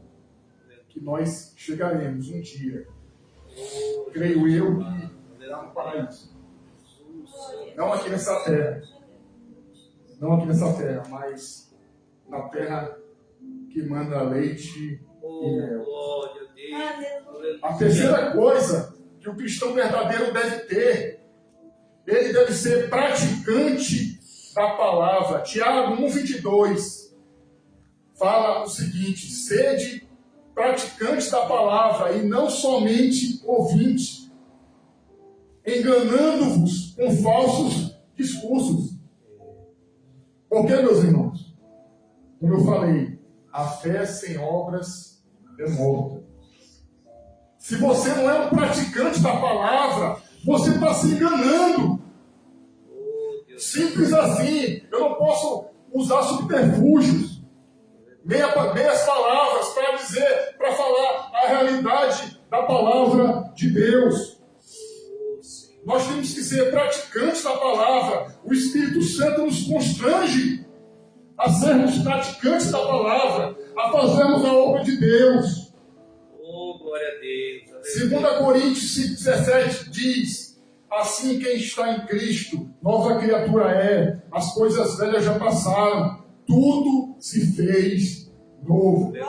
que nós chegaremos um dia, creio eu, que lá no paraíso. Não aqui nessa terra. Não aqui nessa terra, mas na terra que manda leite e mel. A terceira coisa que o cristão verdadeiro deve ter, ele deve ser praticante da palavra. Tiago 1,22 fala o seguinte: sede praticantes da palavra e não somente ouvintes, enganando-vos com falsos discursos. Porque, meus irmãos, como eu falei, a fé sem obras é morta. Se você não é um praticante da palavra, você está se enganando. Simples assim. Eu não posso usar subterfúgios. meias palavras para dizer, para falar a realidade da palavra de Deus. Nós temos que ser praticantes da palavra. O Espírito Santo nos constrange a sermos praticantes da palavra, a fazermos a obra de Deus. Oh, glória a Deus. 2 Coríntios 5,17 diz: assim quem está em Cristo, nova criatura é, as coisas velhas já passaram, tudo se fez novo. Aleluia,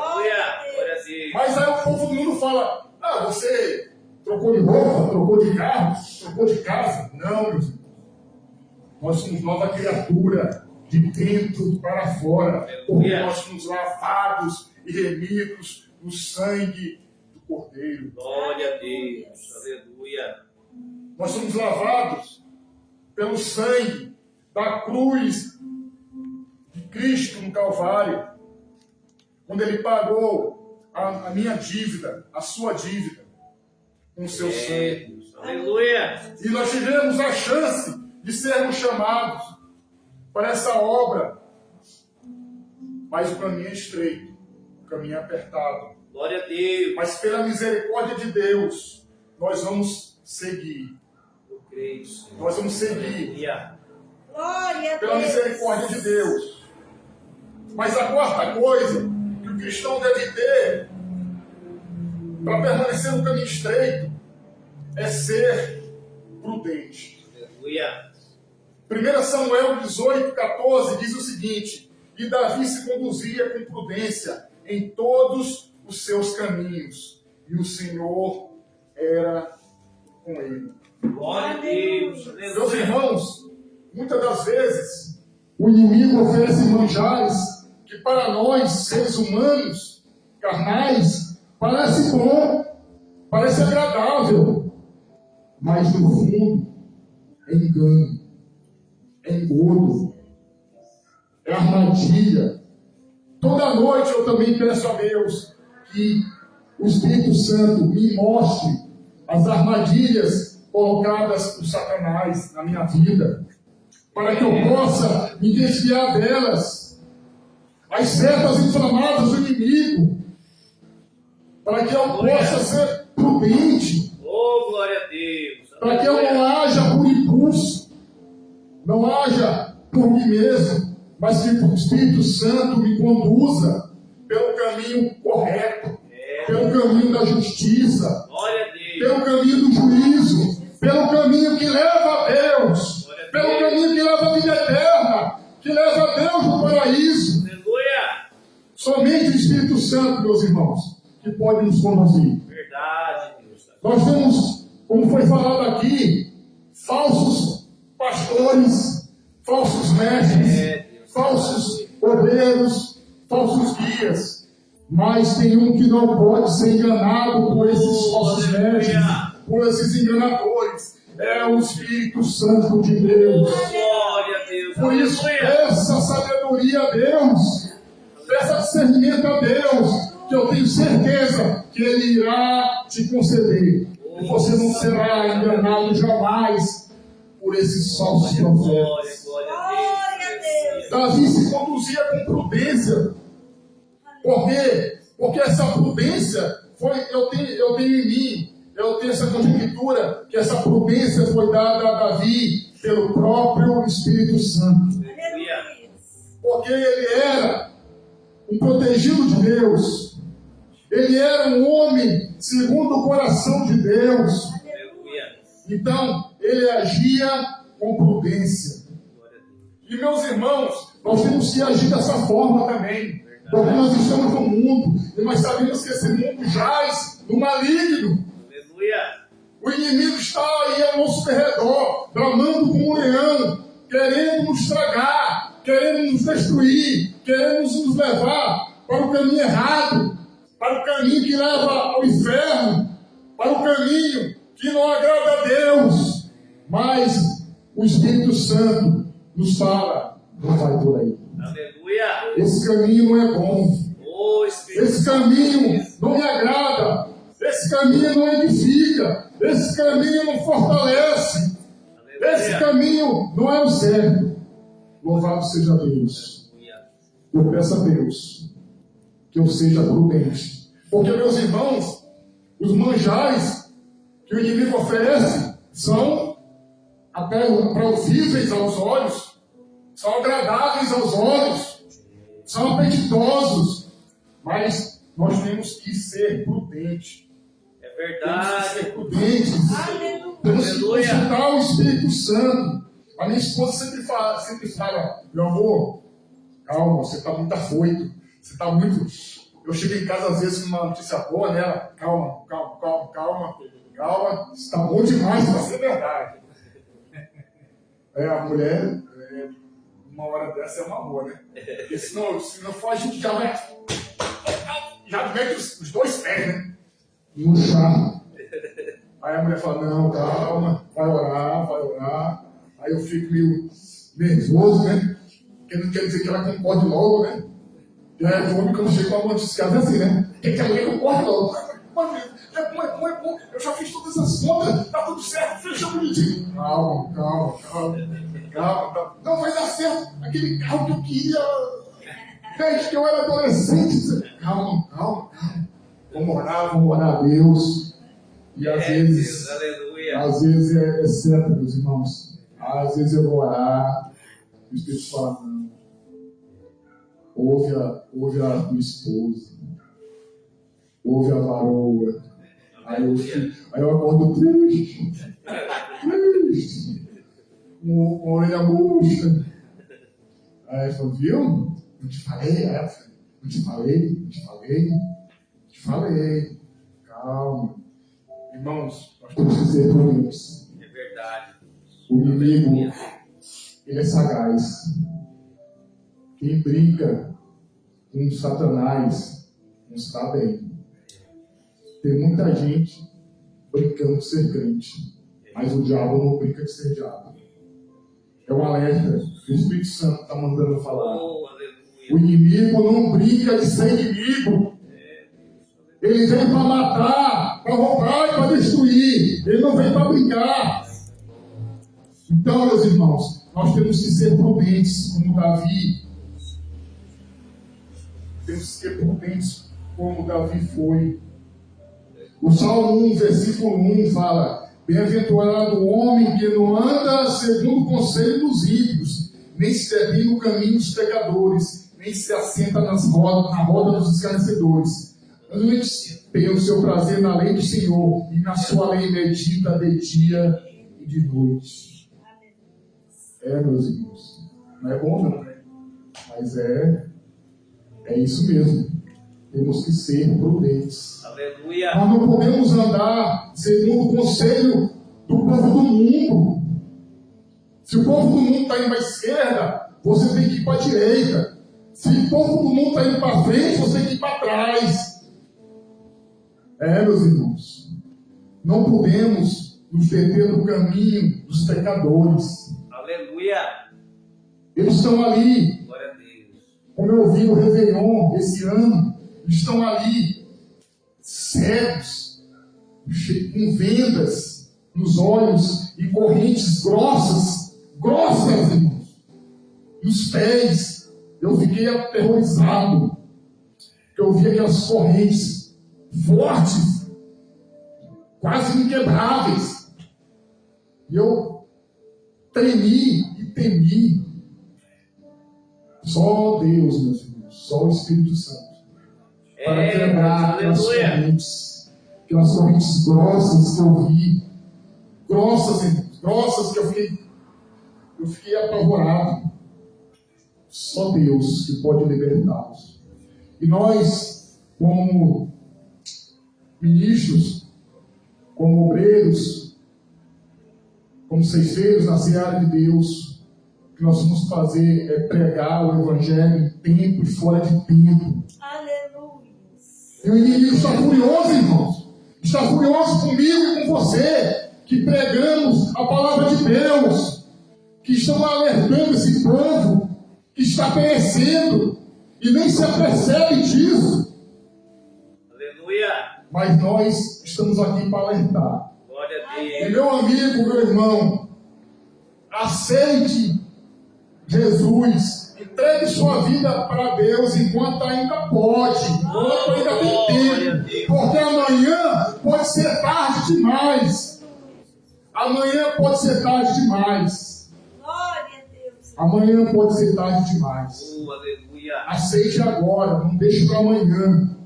glória a Deus. Mas aí o povo do mundo fala: ah, você trocou de roupa, trocou de carro, trocou de casa. Não, meus irmãos. Nós somos nova criatura, de dentro para fora, porque nós somos lavados e remidos no sangue do Cordeiro. Glória a Deus, aleluia. Nós somos lavados pelo sangue da cruz de Cristo no Calvário, quando Ele pagou a minha dívida, a sua dívida, com o seu sangue. Aleluia. E nós tivemos a chance de sermos chamados para essa obra, mas o caminho é estreito, o caminho é apertado. Glória a Deus. Mas pela misericórdia de Deus, nós vamos seguir. Eu creio, Senhor. Nós vamos seguir Aleluia. Glória a pela Deus. misericórdia de Deus. Mas a quarta coisa que o cristão deve ter para permanecer no caminho estreito é ser prudente. Aleluia. 1 Samuel 18,14 diz o seguinte: e Davi se conduzia com prudência em todos os seus caminhos, e o Senhor era com ele. Glória a Deus. Meus Aleluia. irmãos, muitas das vezes o inimigo oferece manjares que para nós, seres humanos, carnais, parece bom, parece agradável, mas no fundo é engano, é engodo, é armadilha. Toda noite eu também peço a Deus que o Espírito Santo me mostre as armadilhas colocadas por Satanás na minha vida, para que eu possa me desviar delas, as setas inflamadas do inimigo, para que eu possa ser prudente, Oh, glória a Deus. para que eu não haja por impulso, não haja por mim mesmo, mas que o Espírito Santo me conduza pelo caminho correto, pelo caminho da justiça, Glória a Deus. pelo caminho do juízo, pelo caminho que leva a Deus, pelo caminho que leva a vida eterna, que leva a Deus no paraíso. Aleluia. Somente o Espírito Santo, meus irmãos, que pode nos conduzir. Verdade, Deus. Nós temos, como foi falado aqui, falsos pastores, falsos mestres, falsos obreiros, falsos guias. Mas tem um que não pode ser enganado por esses falsos mestres, por esses enganadores. É o Espírito Santo de Deus. Glória a Deus. Por isso, Aleluia. peça sabedoria a Deus, peça discernimento a Deus, que eu tenho certeza que Ele irá te conceder. E você não será enganado jamais por esses falsos profetas. Glória a Deus. Davi se conduzia com prudência. Por quê? Porque essa prudência foi, eu tenho em mim, eu tenho essa conjectura, que essa prudência foi dada a Davi pelo próprio Espírito Santo. Aleluia. Porque ele era um protegido de Deus. Ele era um homem segundo o coração de Deus. Aleluia. Então, ele agia com prudência. Glória a Deus. E, meus irmãos, nós temos que agir dessa forma também. Porque nós estamos no mundo e nós sabemos que esse mundo jaz no maligno. Aleluia. O inimigo está aí ao nosso redor, bramando como um leão, querendo nos estragar, querendo nos destruir, querendo nos levar para o caminho errado, para o caminho que leva ao inferno, para o caminho que não agrada a Deus. Mas o Espírito Santo nos fala: não vai por aí. Aleluia. Esse caminho não é bom. Oh, Espírito. Esse caminho não me agrada. Esse caminho não edifica. Esse caminho não fortalece. Esse Aleluia. caminho não é o certo. Louvado seja Deus. Aleluia. Eu peço a Deus que eu seja prudente. Porque, meus irmãos, os manjares que o inimigo oferece são até aprazíveis aos olhos, são agradáveis aos olhos, são apetitosos, mas nós temos que ser prudentes. É verdade. Temos que ser prudentes. Temos que consultar o Espírito Santo. A minha esposa sempre fala, meu amor, calma, você está muito afoito, você está muito... Eu chego em casa às vezes com uma notícia boa, né? Ela, calma, está bom demais para ser verdade. A mulher, uma hora dessa é uma boa, né? Porque se não for, a gente já mete os dois pés, né? No chá. Aí a mulher fala, não, calma, vai orar. Aí eu fico meio nervoso, né? Porque não quer dizer que ela concorde logo, né? E aí eu vou quando chego com uma notícia assim, né? Quer que a mulher concorde logo? Eu já fiz todas as contas, tá tudo certo, fecha bonitinho. Calma. Não vai dar certo aquele carro que eu queria desde que eu era adolescente. Calma. Vamos orar a Deus. E às vezes é certo, meus irmãos. Às vezes eu vou orar e o Espírito fala, não. Ouve a tua esposa. Ouve a varoa. Aí eu acordo triste. Com a orelha murcha. Aí eu falo, viu? Não te falei? Aí eu falei, não te falei. Calma. Irmãos, nós temos que ser prudentes. É verdade. O inimigo, ele é sagaz. Quem brinca com Satanás não está bem. Tem muita gente brincando de ser crente, mas o diabo não brinca de ser diabo. É um alerta que o Espírito Santo está mandando falar. O inimigo não brinca de ser inimigo. Ele vem para matar, para roubar e para destruir. Ele não vem para brincar. Então, meus irmãos, nós temos que ser prudentes como Davi. Temos que ser prudentes como Davi foi. O Salmo 1, versículo 1 fala: bem-aventurado o homem que não anda segundo o conselho dos ímpios, nem se detém no caminho dos pecadores, nem se assenta na roda dos escarnecedores. Antes tem o seu prazer na lei do Senhor, e na sua lei medita de dia e de noite. Meus irmãos, não é bom não, né? Mas é isso mesmo. Temos que ser prudentes. Aleluia. Nós não podemos andar segundo o conselho do povo do mundo. Se o povo do mundo está indo para a esquerda, você tem que ir para a direita. Se o povo do mundo está indo para frente, você tem que ir para trás. Meus irmãos, não podemos nos deter no caminho dos pecadores. Aleluia. Eles estão ali. Glória a Deus. Como eu vi no Réveillon esse ano, eles estão ali, cegos, com vendas nos olhos e correntes grossas, irmãos, nos pés. Eu fiquei aterrorizado. Eu vi aquelas correntes fortes, quase inquebráveis. E eu tremi e temi. Só Deus, meus irmãos, só o Espírito Santo, para quebrar aquelas correntes grossas que eu vi, grossas que eu fiquei apavorado. Só Deus que pode libertá-los. E nós, como ministros, como obreiros, como ceifeiros na seara de Deus, o que nós vamos fazer é pregar o Evangelho em tempo e fora de tempo. Aleluia. E o inimigo está furioso, irmãos. Está furioso comigo e com você, que pregamos a palavra de Deus, que estão alertando esse povo, que está perecendo, e nem se apercebe disso. Aleluia. Mas nós estamos aqui para alertar. Glória a Deus. E meu amigo, meu irmão, aceite Jesus Entregue sua vida para Deus enquanto ainda pode, enquanto ainda tem tempo. Porque amanhã pode ser tarde demais. Amanhã pode ser tarde demais. Amanhã pode ser tarde demais. Aceite agora, não deixe para amanhã.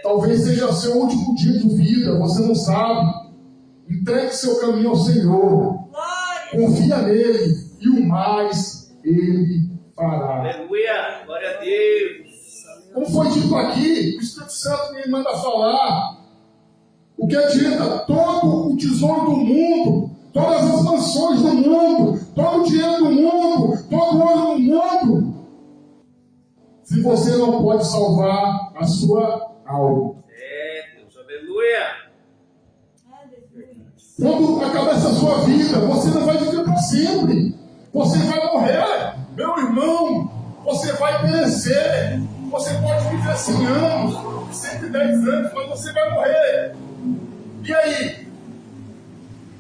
Talvez seja seu último dia de vida, você não sabe. Entregue seu caminho ao Senhor. Confia nele e o mais Ele fará. Aleluia, glória a Deus. Como foi dito aqui, o Espírito Santo me manda falar. O que adianta todo o tesouro do mundo, todas as mansões do mundo, todo o dinheiro do mundo, todo o ouro do mundo, se você não pode salvar a sua alma? Deus, aleluia. Quando acabar essa sua vida, você não vai viver para sempre. Você vai morrer, meu irmão. Você vai perecer. Você pode viver 100 anos, 110 anos, mas você vai morrer. E aí?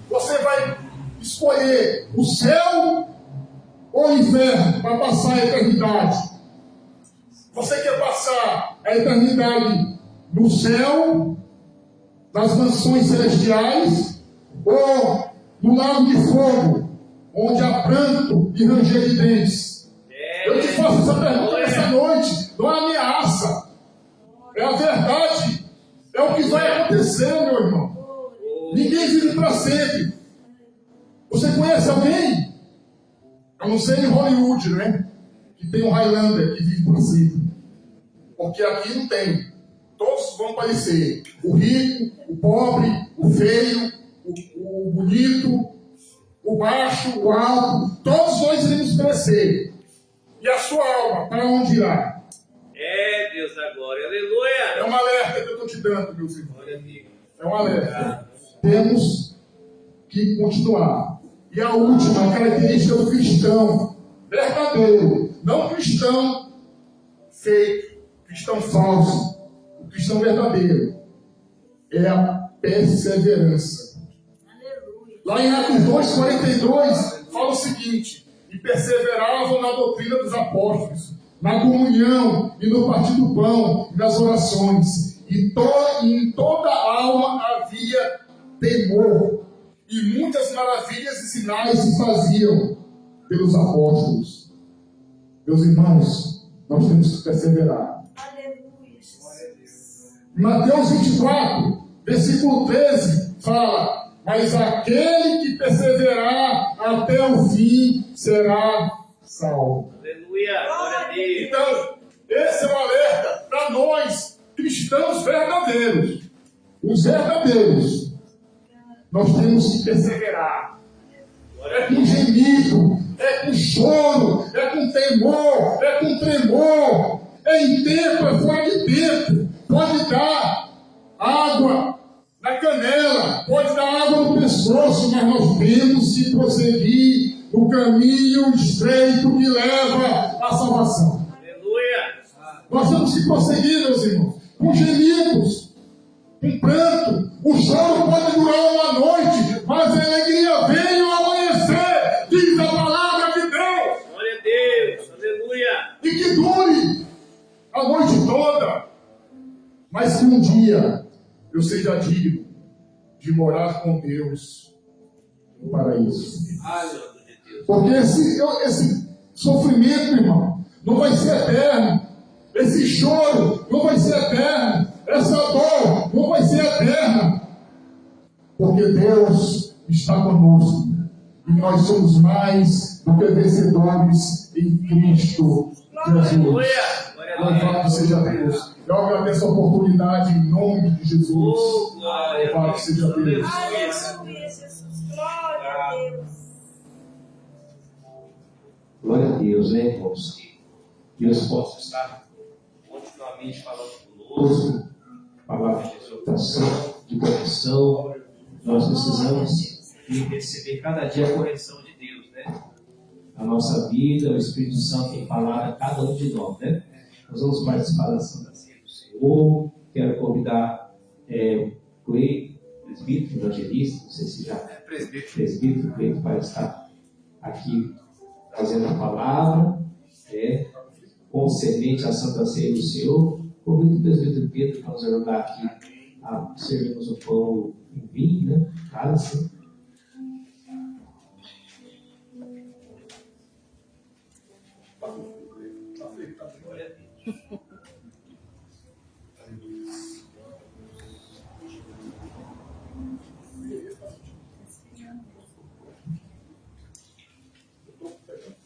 Você vai escolher o céu ou o inferno para passar a eternidade? Você quer passar a eternidade no céu, nas mansões celestiais, ou no lago de fogo, onde há pranto e ranger de dentes? Eu te faço essa pergunta nessa noite, não é ameaça, é a verdade, é o que vai acontecer, meu irmão. Ninguém vive para sempre. Você conhece alguém? Eu não sei em Hollywood, né? Que tem um Highlander que vive para sempre. Porque aqui não tem. Todos vão aparecer. O rico, o pobre, o feio, o bonito, o baixo, o alto. Todos nós iremos perecer. E a sua alma, para onde irá? Deus da glória, aleluia. É um alerta que eu estou te dando, meus irmãos. É um alerta. Temos que continuar. E a última característica do cristão verdadeiro, não cristão fake, cristão falso, o cristão verdadeiro, é a perseverança. Aleluia. Lá em Atos 2:42 fala o seguinte: e perseveravam na doutrina dos apóstolos, na comunhão e no partir do pão e nas orações, e em toda a alma havia temor, e muitas maravilhas e sinais se faziam pelos apóstolos. Meus irmãos, nós temos que perseverar. Aleluia. Mateus 24, versículo 13, fala: mas aquele que perseverar até o fim será salvo. Aleluia, glória a Deus. Então, esse é um alerta para nós, cristãos verdadeiros. Os verdadeiros, nós temos que perseverar. É com gemido, é com choro, é com temor, é com tremor. É em tempo, é fora de tempo. Pode dar água na canela, pode dar água no pescoço, mas nós temos que prosseguir no caminho estreito que leva à salvação. Aleluia. Nós temos que prosseguir, meus irmãos, com gemidos, com pranto. O choro pode durar uma noite, mas a alegria vem ao amanhecer, diz a palavra de Deus. Glória a Deus, aleluia. E que dure a noite toda, mas que um dia eu seja digno de morar com Deus no paraíso. Porque esse sofrimento, irmão, não vai ser eterno. Esse choro não vai ser eterno. Essa dor não vai ser eterna. Porque Deus está conosco. E nós somos mais do que vencedores em Cristo Jesus. Louvado seja Deus. Eu agradeço a oportunidade em nome de Jesus. Louvado seja Deus. Aleluia, Jesus. Glória a Deus. Glória a Deus, né, irmãos? Que Deus possa estar continuamente falando conosco, palavra de exortação, de correção. Nós precisamos receber cada dia a correção de Deus, né? A nossa vida, o Espírito Santo tem falado a cada um de nós, né? Nós vamos participar da Santa Ceia do Senhor. Quero convidar o presbítero, evangelista, não sei se já é presbítero, Cleito, para estar aqui trazendo a palavra. concernente à Santa Ceia do Senhor, convido o presbítero Pedro para nos ajudar aqui a servirmos o pão e o vinho, né? Cálice.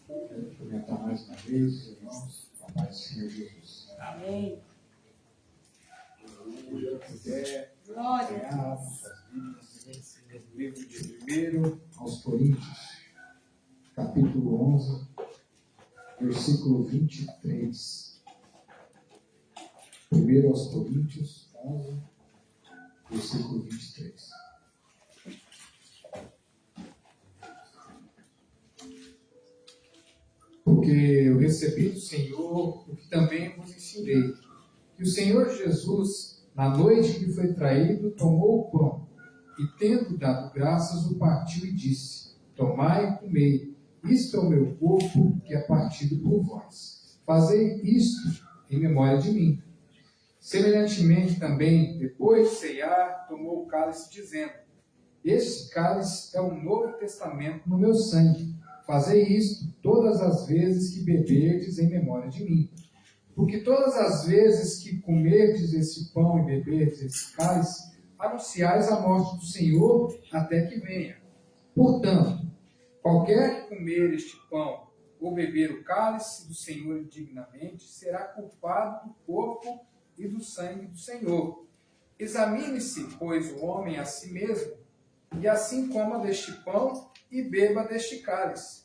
Cumprimentar mais uma vez, irmãos, com a paz do Senhor Jesus. Amém. Glória a nossas vidas no livro de 1 aos Coríntios, capítulo 11, versículo 23. 1 aos Coríntios 11, versículo 23. Porque eu recebi do Senhor o que também vos ensinei, que o Senhor Jesus, na noite que foi traído, tomou o pão e, tendo dado graças, o partiu e disse: tomai e comei, isto é o meu corpo que é partido por vós. Fazei isto em memória de mim. Semelhantemente também, depois de ceiar, tomou o cálice, dizendo: este cálice é o Novo Testamento no meu sangue. Fazei isto todas as vezes que beberdes em memória de mim. Porque todas as vezes que comerdes esse pão e beberdes esse cálice, anunciais a morte do Senhor até que venha. Portanto, qualquer que comer este pão ou beber o cálice do Senhor indignamente, será culpado do corpo e do sangue do Senhor. Examine-se, pois, o homem a si mesmo, e assim coma deste pão e beba deste cálice.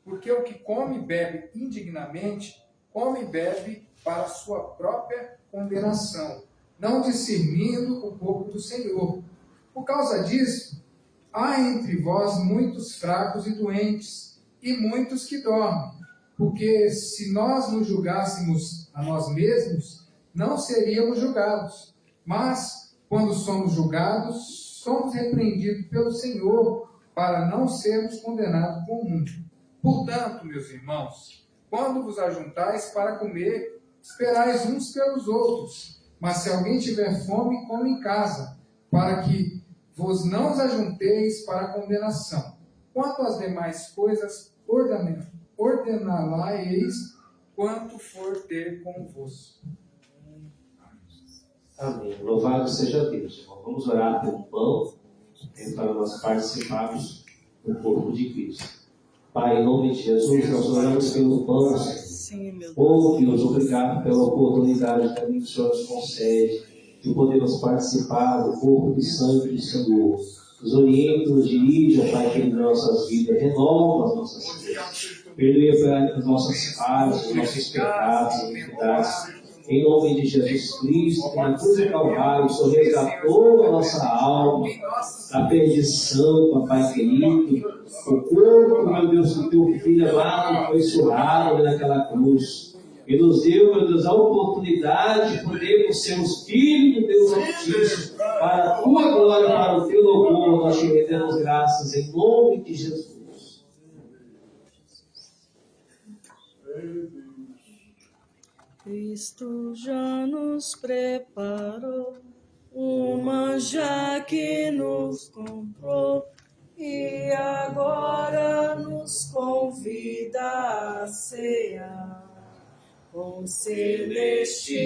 Porque o que come e bebe indignamente, come e bebe para a sua própria condenação, não discernindo o corpo do Senhor. Por causa disso, há entre vós muitos fracos e doentes, e muitos que dormem. Porque se nós nos julgássemos a nós mesmos, não seríamos julgados. Mas, quando somos julgados, somos repreendidos pelo Senhor, para não sermos condenados com o mundo. Portanto, meus irmãos, quando vos ajuntais para comer, esperais uns pelos outros. Mas se alguém tiver fome, come em casa, para que vos não os ajunteis para a condenação. Quanto às demais coisas, ordená-la-eis quanto for ter convosco. Amém. Louvado seja Deus, irmão. Vamos orar pelo pão, para nós participarmos do corpo de Cristo. Pai, em nome de Jesus, nós oramos pelo pão, Senhor. Oh, Deus, obrigado pela oportunidade que o Senhor nos concede de podermos participar do corpo e sangue do Senhor. Nos orienta, nos dirige, ó Pai, querido, nossas vidas, renova as nossas vidas. Perdoe as nossas falhas, os nossos pecados, iniquidades. Em nome de Jesus Cristo, que na cruz do Calvário, o Senhor resgatou a nossa alma da perdição, papai querido. O corpo, meu Deus, do teu filho amado foi surrado naquela cruz. E nos deu, meu Deus, a oportunidade de podermos ser os filhos do Deus Altíssimo. Para a tua glória, para o teu louvor, nós te rendemos graças em nome de Jesus. Cristo já nos preparou manjar que nos comprou e agora nos convida a cear com celestial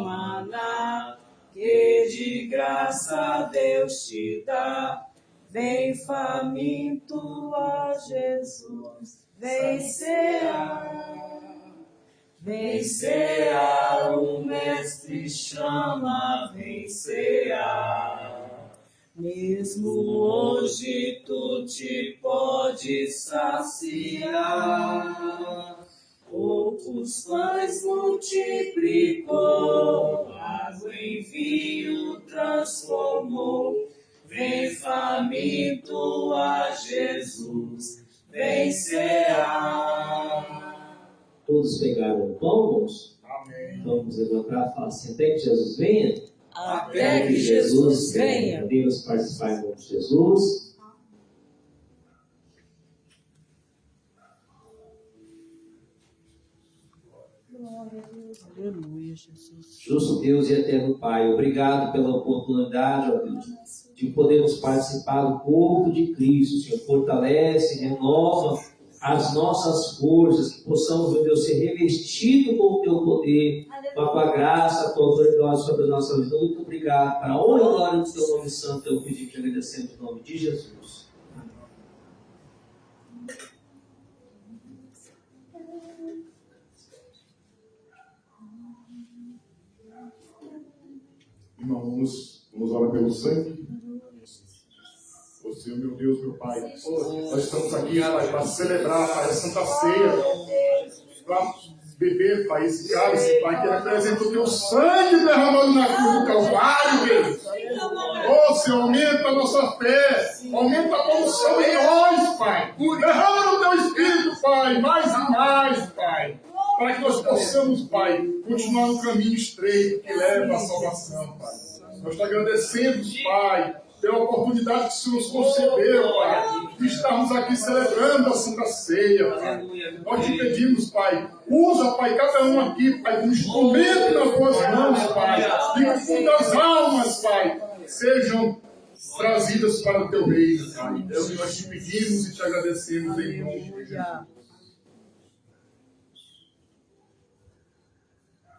maná que de graça Deus te dá. Vem faminto a Jesus, vem cear. Vem cear, o Mestre chama, vem cear. Mesmo hoje tu te podes saciar. Poucos pães multiplicou, água em vinho transformou. Vem faminto a Jesus, vem cear. Todos pegaram o pão, irmãos? Amém. Vamos levantar e falar assim: até que Jesus venha? Até que Jesus venha. Podemos participar em nome de Jesus. Aleluia, Jesus. Justo Deus e eterno Pai, obrigado pela oportunidade, ó Deus, de podermos participar do corpo de Cristo. Senhor, fortalece, renova as nossas forças, que possamos, meu Deus, ser revestidos com o Teu poder, com a Tua graça, a Tua autoridade sobre a nossa vida. Muito obrigado. Para a honra e glória do Teu nome santo, eu pedi que agradecemos em nome de Jesus. Irmãos, vamos orar pelo sangue. Você, meu Deus, meu Pai, nós estamos aqui, Pai, para celebrar, Pai, a Santa Ceia, para beber, Pai, esse cálice, Pai, que representa o Teu sangue derramado na cruz do Calvário, Deus. Oh, Senhor, aumenta a nossa fé, aumenta a produção em nós, Pai. Derrama no Teu Espírito, Pai, mais e mais, Pai, para que nós possamos, Pai, continuar no caminho estreito que leva à salvação, Pai. Nós te agradecemos, Pai, pela oportunidade que o Senhor nos concedeu, Pai, de estarmos aqui celebrando a Santa Ceia, Pai. Nós te pedimos, Pai, usa, Pai, cada um aqui, Pai, um instrumento nas tuas mãos, Pai, e que muitas almas, Pai, sejam trazidas para o teu reino, Pai. É o que nós te pedimos e te agradecemos em nome de Jesus.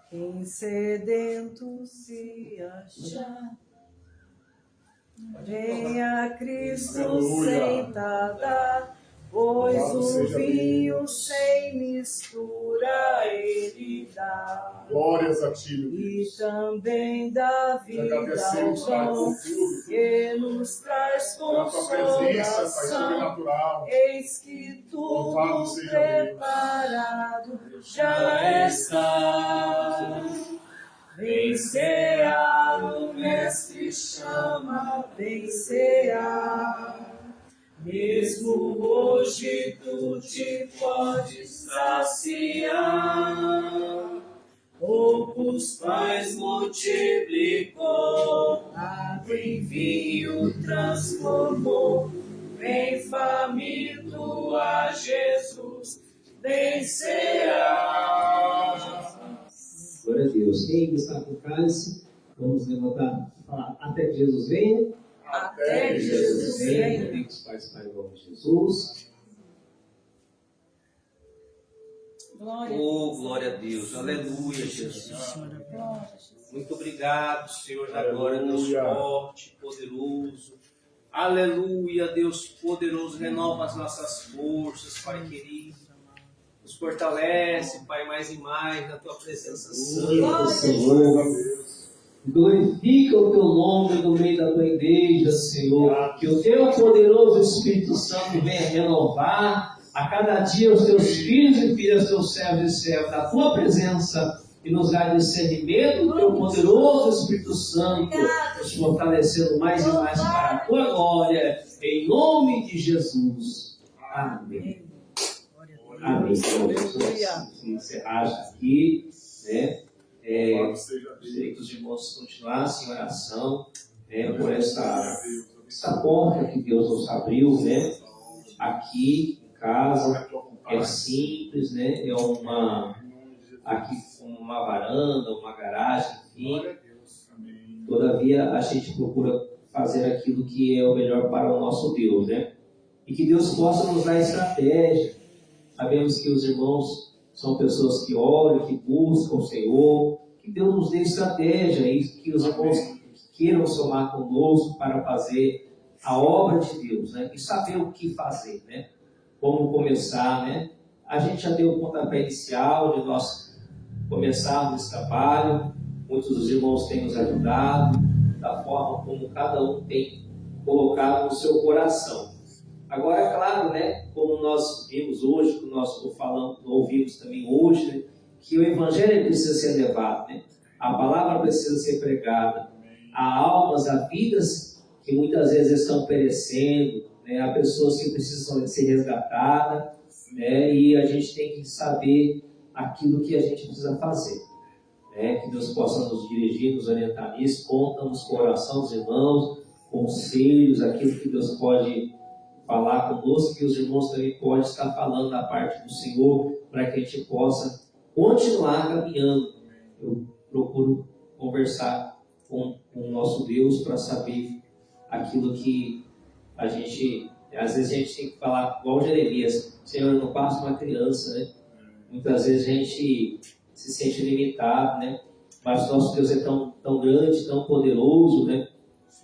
Quem sedento se achar, venha Cristo Aleluia. sentada, pois Louvado o seja vinho Deus. sem mistura Ele dá. Glórias a Ti, meu E Deus. também dá Te vida ao agradecemos, Pai, pão por tudo, que nos traz pela Tua presença, Pai, consolação. sobrenatural. Eis que Louvado tudo seja Deus. preparado já está. Vencerá, o Mestre chama, vencerá. Mesmo hoje tu te podes saciar. Poucos pães multiplicou, água em vinho transformou. Vem faminto a Jesus, vencerá. Glória a Deus. Quem está com o cálice, vamos levantar e falar até que Jesus venha. Até que Jesus venha. Amigos, participar em nome de Jesus. Oh, glória a Deus. Aleluia, Jesus. Muito obrigado, Senhor da glória, Deus forte, poderoso. Aleluia, Deus poderoso. Renova as nossas forças, Pai querido. Nos fortalece, Pai, mais e mais na Tua presença santa. Senhor, glorifica o Teu nome no meio da Tua igreja, Senhor. Que o Teu poderoso Espírito Santo venha renovar a cada dia os Teus filhos e filhas, Teus servos e servas, da Tua presença, e nos dá discernimento do Teu poderoso Espírito Santo, nos fortalecendo mais e mais para a Tua glória, em nome de Jesus. Amém. Amém. Vamos encerrar aqui, né? Gostaria que os irmãos continuassem em oração, né, por essa porta que Deus nos abriu, né? Aqui em casa, é simples, né? É aqui uma varanda, uma garagem, enfim. Todavia, a gente procura fazer aquilo que é o melhor para o nosso Deus, né? E que Deus possa nos dar estratégia. Sabemos que os irmãos são pessoas que oram, que buscam o Senhor. Que Deus nos dê estratégia e que os irmãos queiram somar conosco para fazer a obra de Deus, né? E saber o que fazer, né? Como começar, né? A gente já deu o pontapé inicial de nós começarmos esse trabalho. Muitos dos irmãos têm nos ajudado da forma como cada um tem colocado no seu coração. Agora, é claro, né, como nós vimos hoje, como nós ouvimos também hoje, né, que o Evangelho precisa ser levado, né? A palavra precisa ser pregada. Há almas, há vidas que muitas vezes estão perecendo, né? Há pessoas que precisam ser resgatadas, né? E a gente tem que saber aquilo que a gente precisa fazer, né? Que Deus possa nos dirigir, nos orientar nisso. Conta-nos com a oração dos irmãos, conselhos, aquilo que Deus pode falar conosco, que os irmãos também podem estar falando da parte do Senhor, para que a gente possa continuar caminhando. Eu procuro conversar com o nosso Deus para saber aquilo que a gente... Às vezes a gente tem que falar, igual Jeremias, Senhor, eu não passo uma criança, né? Muitas vezes a gente se sente limitado, né? Mas o nosso Deus é tão grande, tão poderoso, né?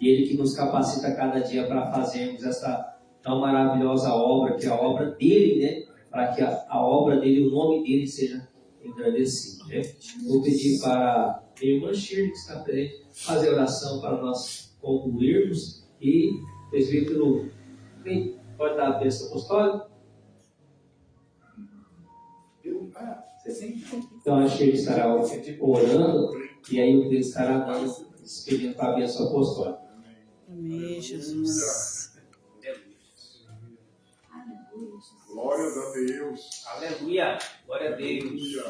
E Ele que nos capacita cada dia para fazermos essa tão maravilhosa obra, que é a obra dEle, né? Para que a obra dEle, o nome dEle seja engrandecido, né? Vou pedir para a irmã Shirley, que está presente, fazer oração para nós concluirmos e presbítero, pode dar a bênção apostólica? Então acho que ele estará orando e aí o que ele estará dando, pedindo para a bênção apostólica. Amém, Jesus. Glória a Deus. Aleluia. Glória a Deus.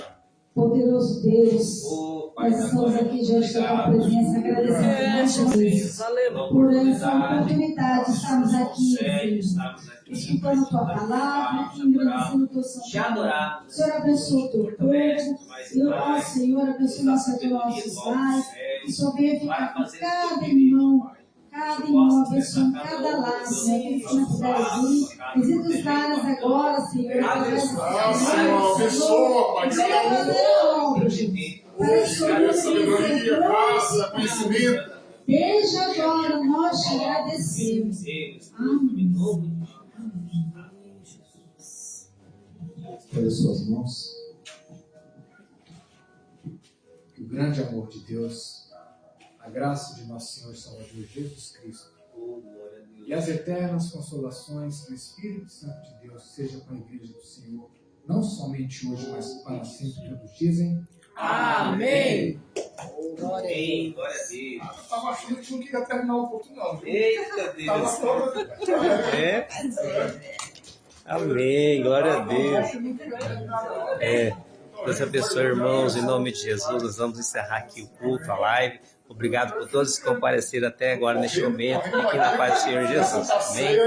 Poderoso Deus, Oh, Pai nós da estamos glória, aqui diante da tua presença, agradecendo a Deus Aleluia. por essa oportunidade de estarmos aqui, Senhor, estamos aqui escutando a tua palavra e engrandecendo o teu santo te nome. adorar. Senhor, abençoa o teu povo. E ó Senhor, abençoa nossos lares. Que o Senhor venha ficar com cada irmão, abençoando cada lar, Senhor. Quem não puder vir, visita os lares agora, Senhor. Senhor, abençoa, Pai. Venha fazer a obra, para o Senhor Sabedoria, graça, conhecimento. desde agora nós te agradecemos. Amém. Pelas suas mãos. Que o grande amor de Deus, a graça de nosso Senhor e Salvador Jesus Cristo e as eternas consolações do Espírito Santo de Deus seja com a igreja do Senhor, não somente hoje, mas para sempre, todos dizem. Amém. Glória a Deus. Eu estava achando que não queria terminar um pouco, não. Eita Deus. Tava todo... É? Amém, glória a Deus. Deus abençoe, irmãos, em nome de Jesus. Nós vamos encerrar aqui o culto, a live. Obrigado por todos que compareceram até agora neste momento. Fiquem na paz do Senhor Jesus. Amém.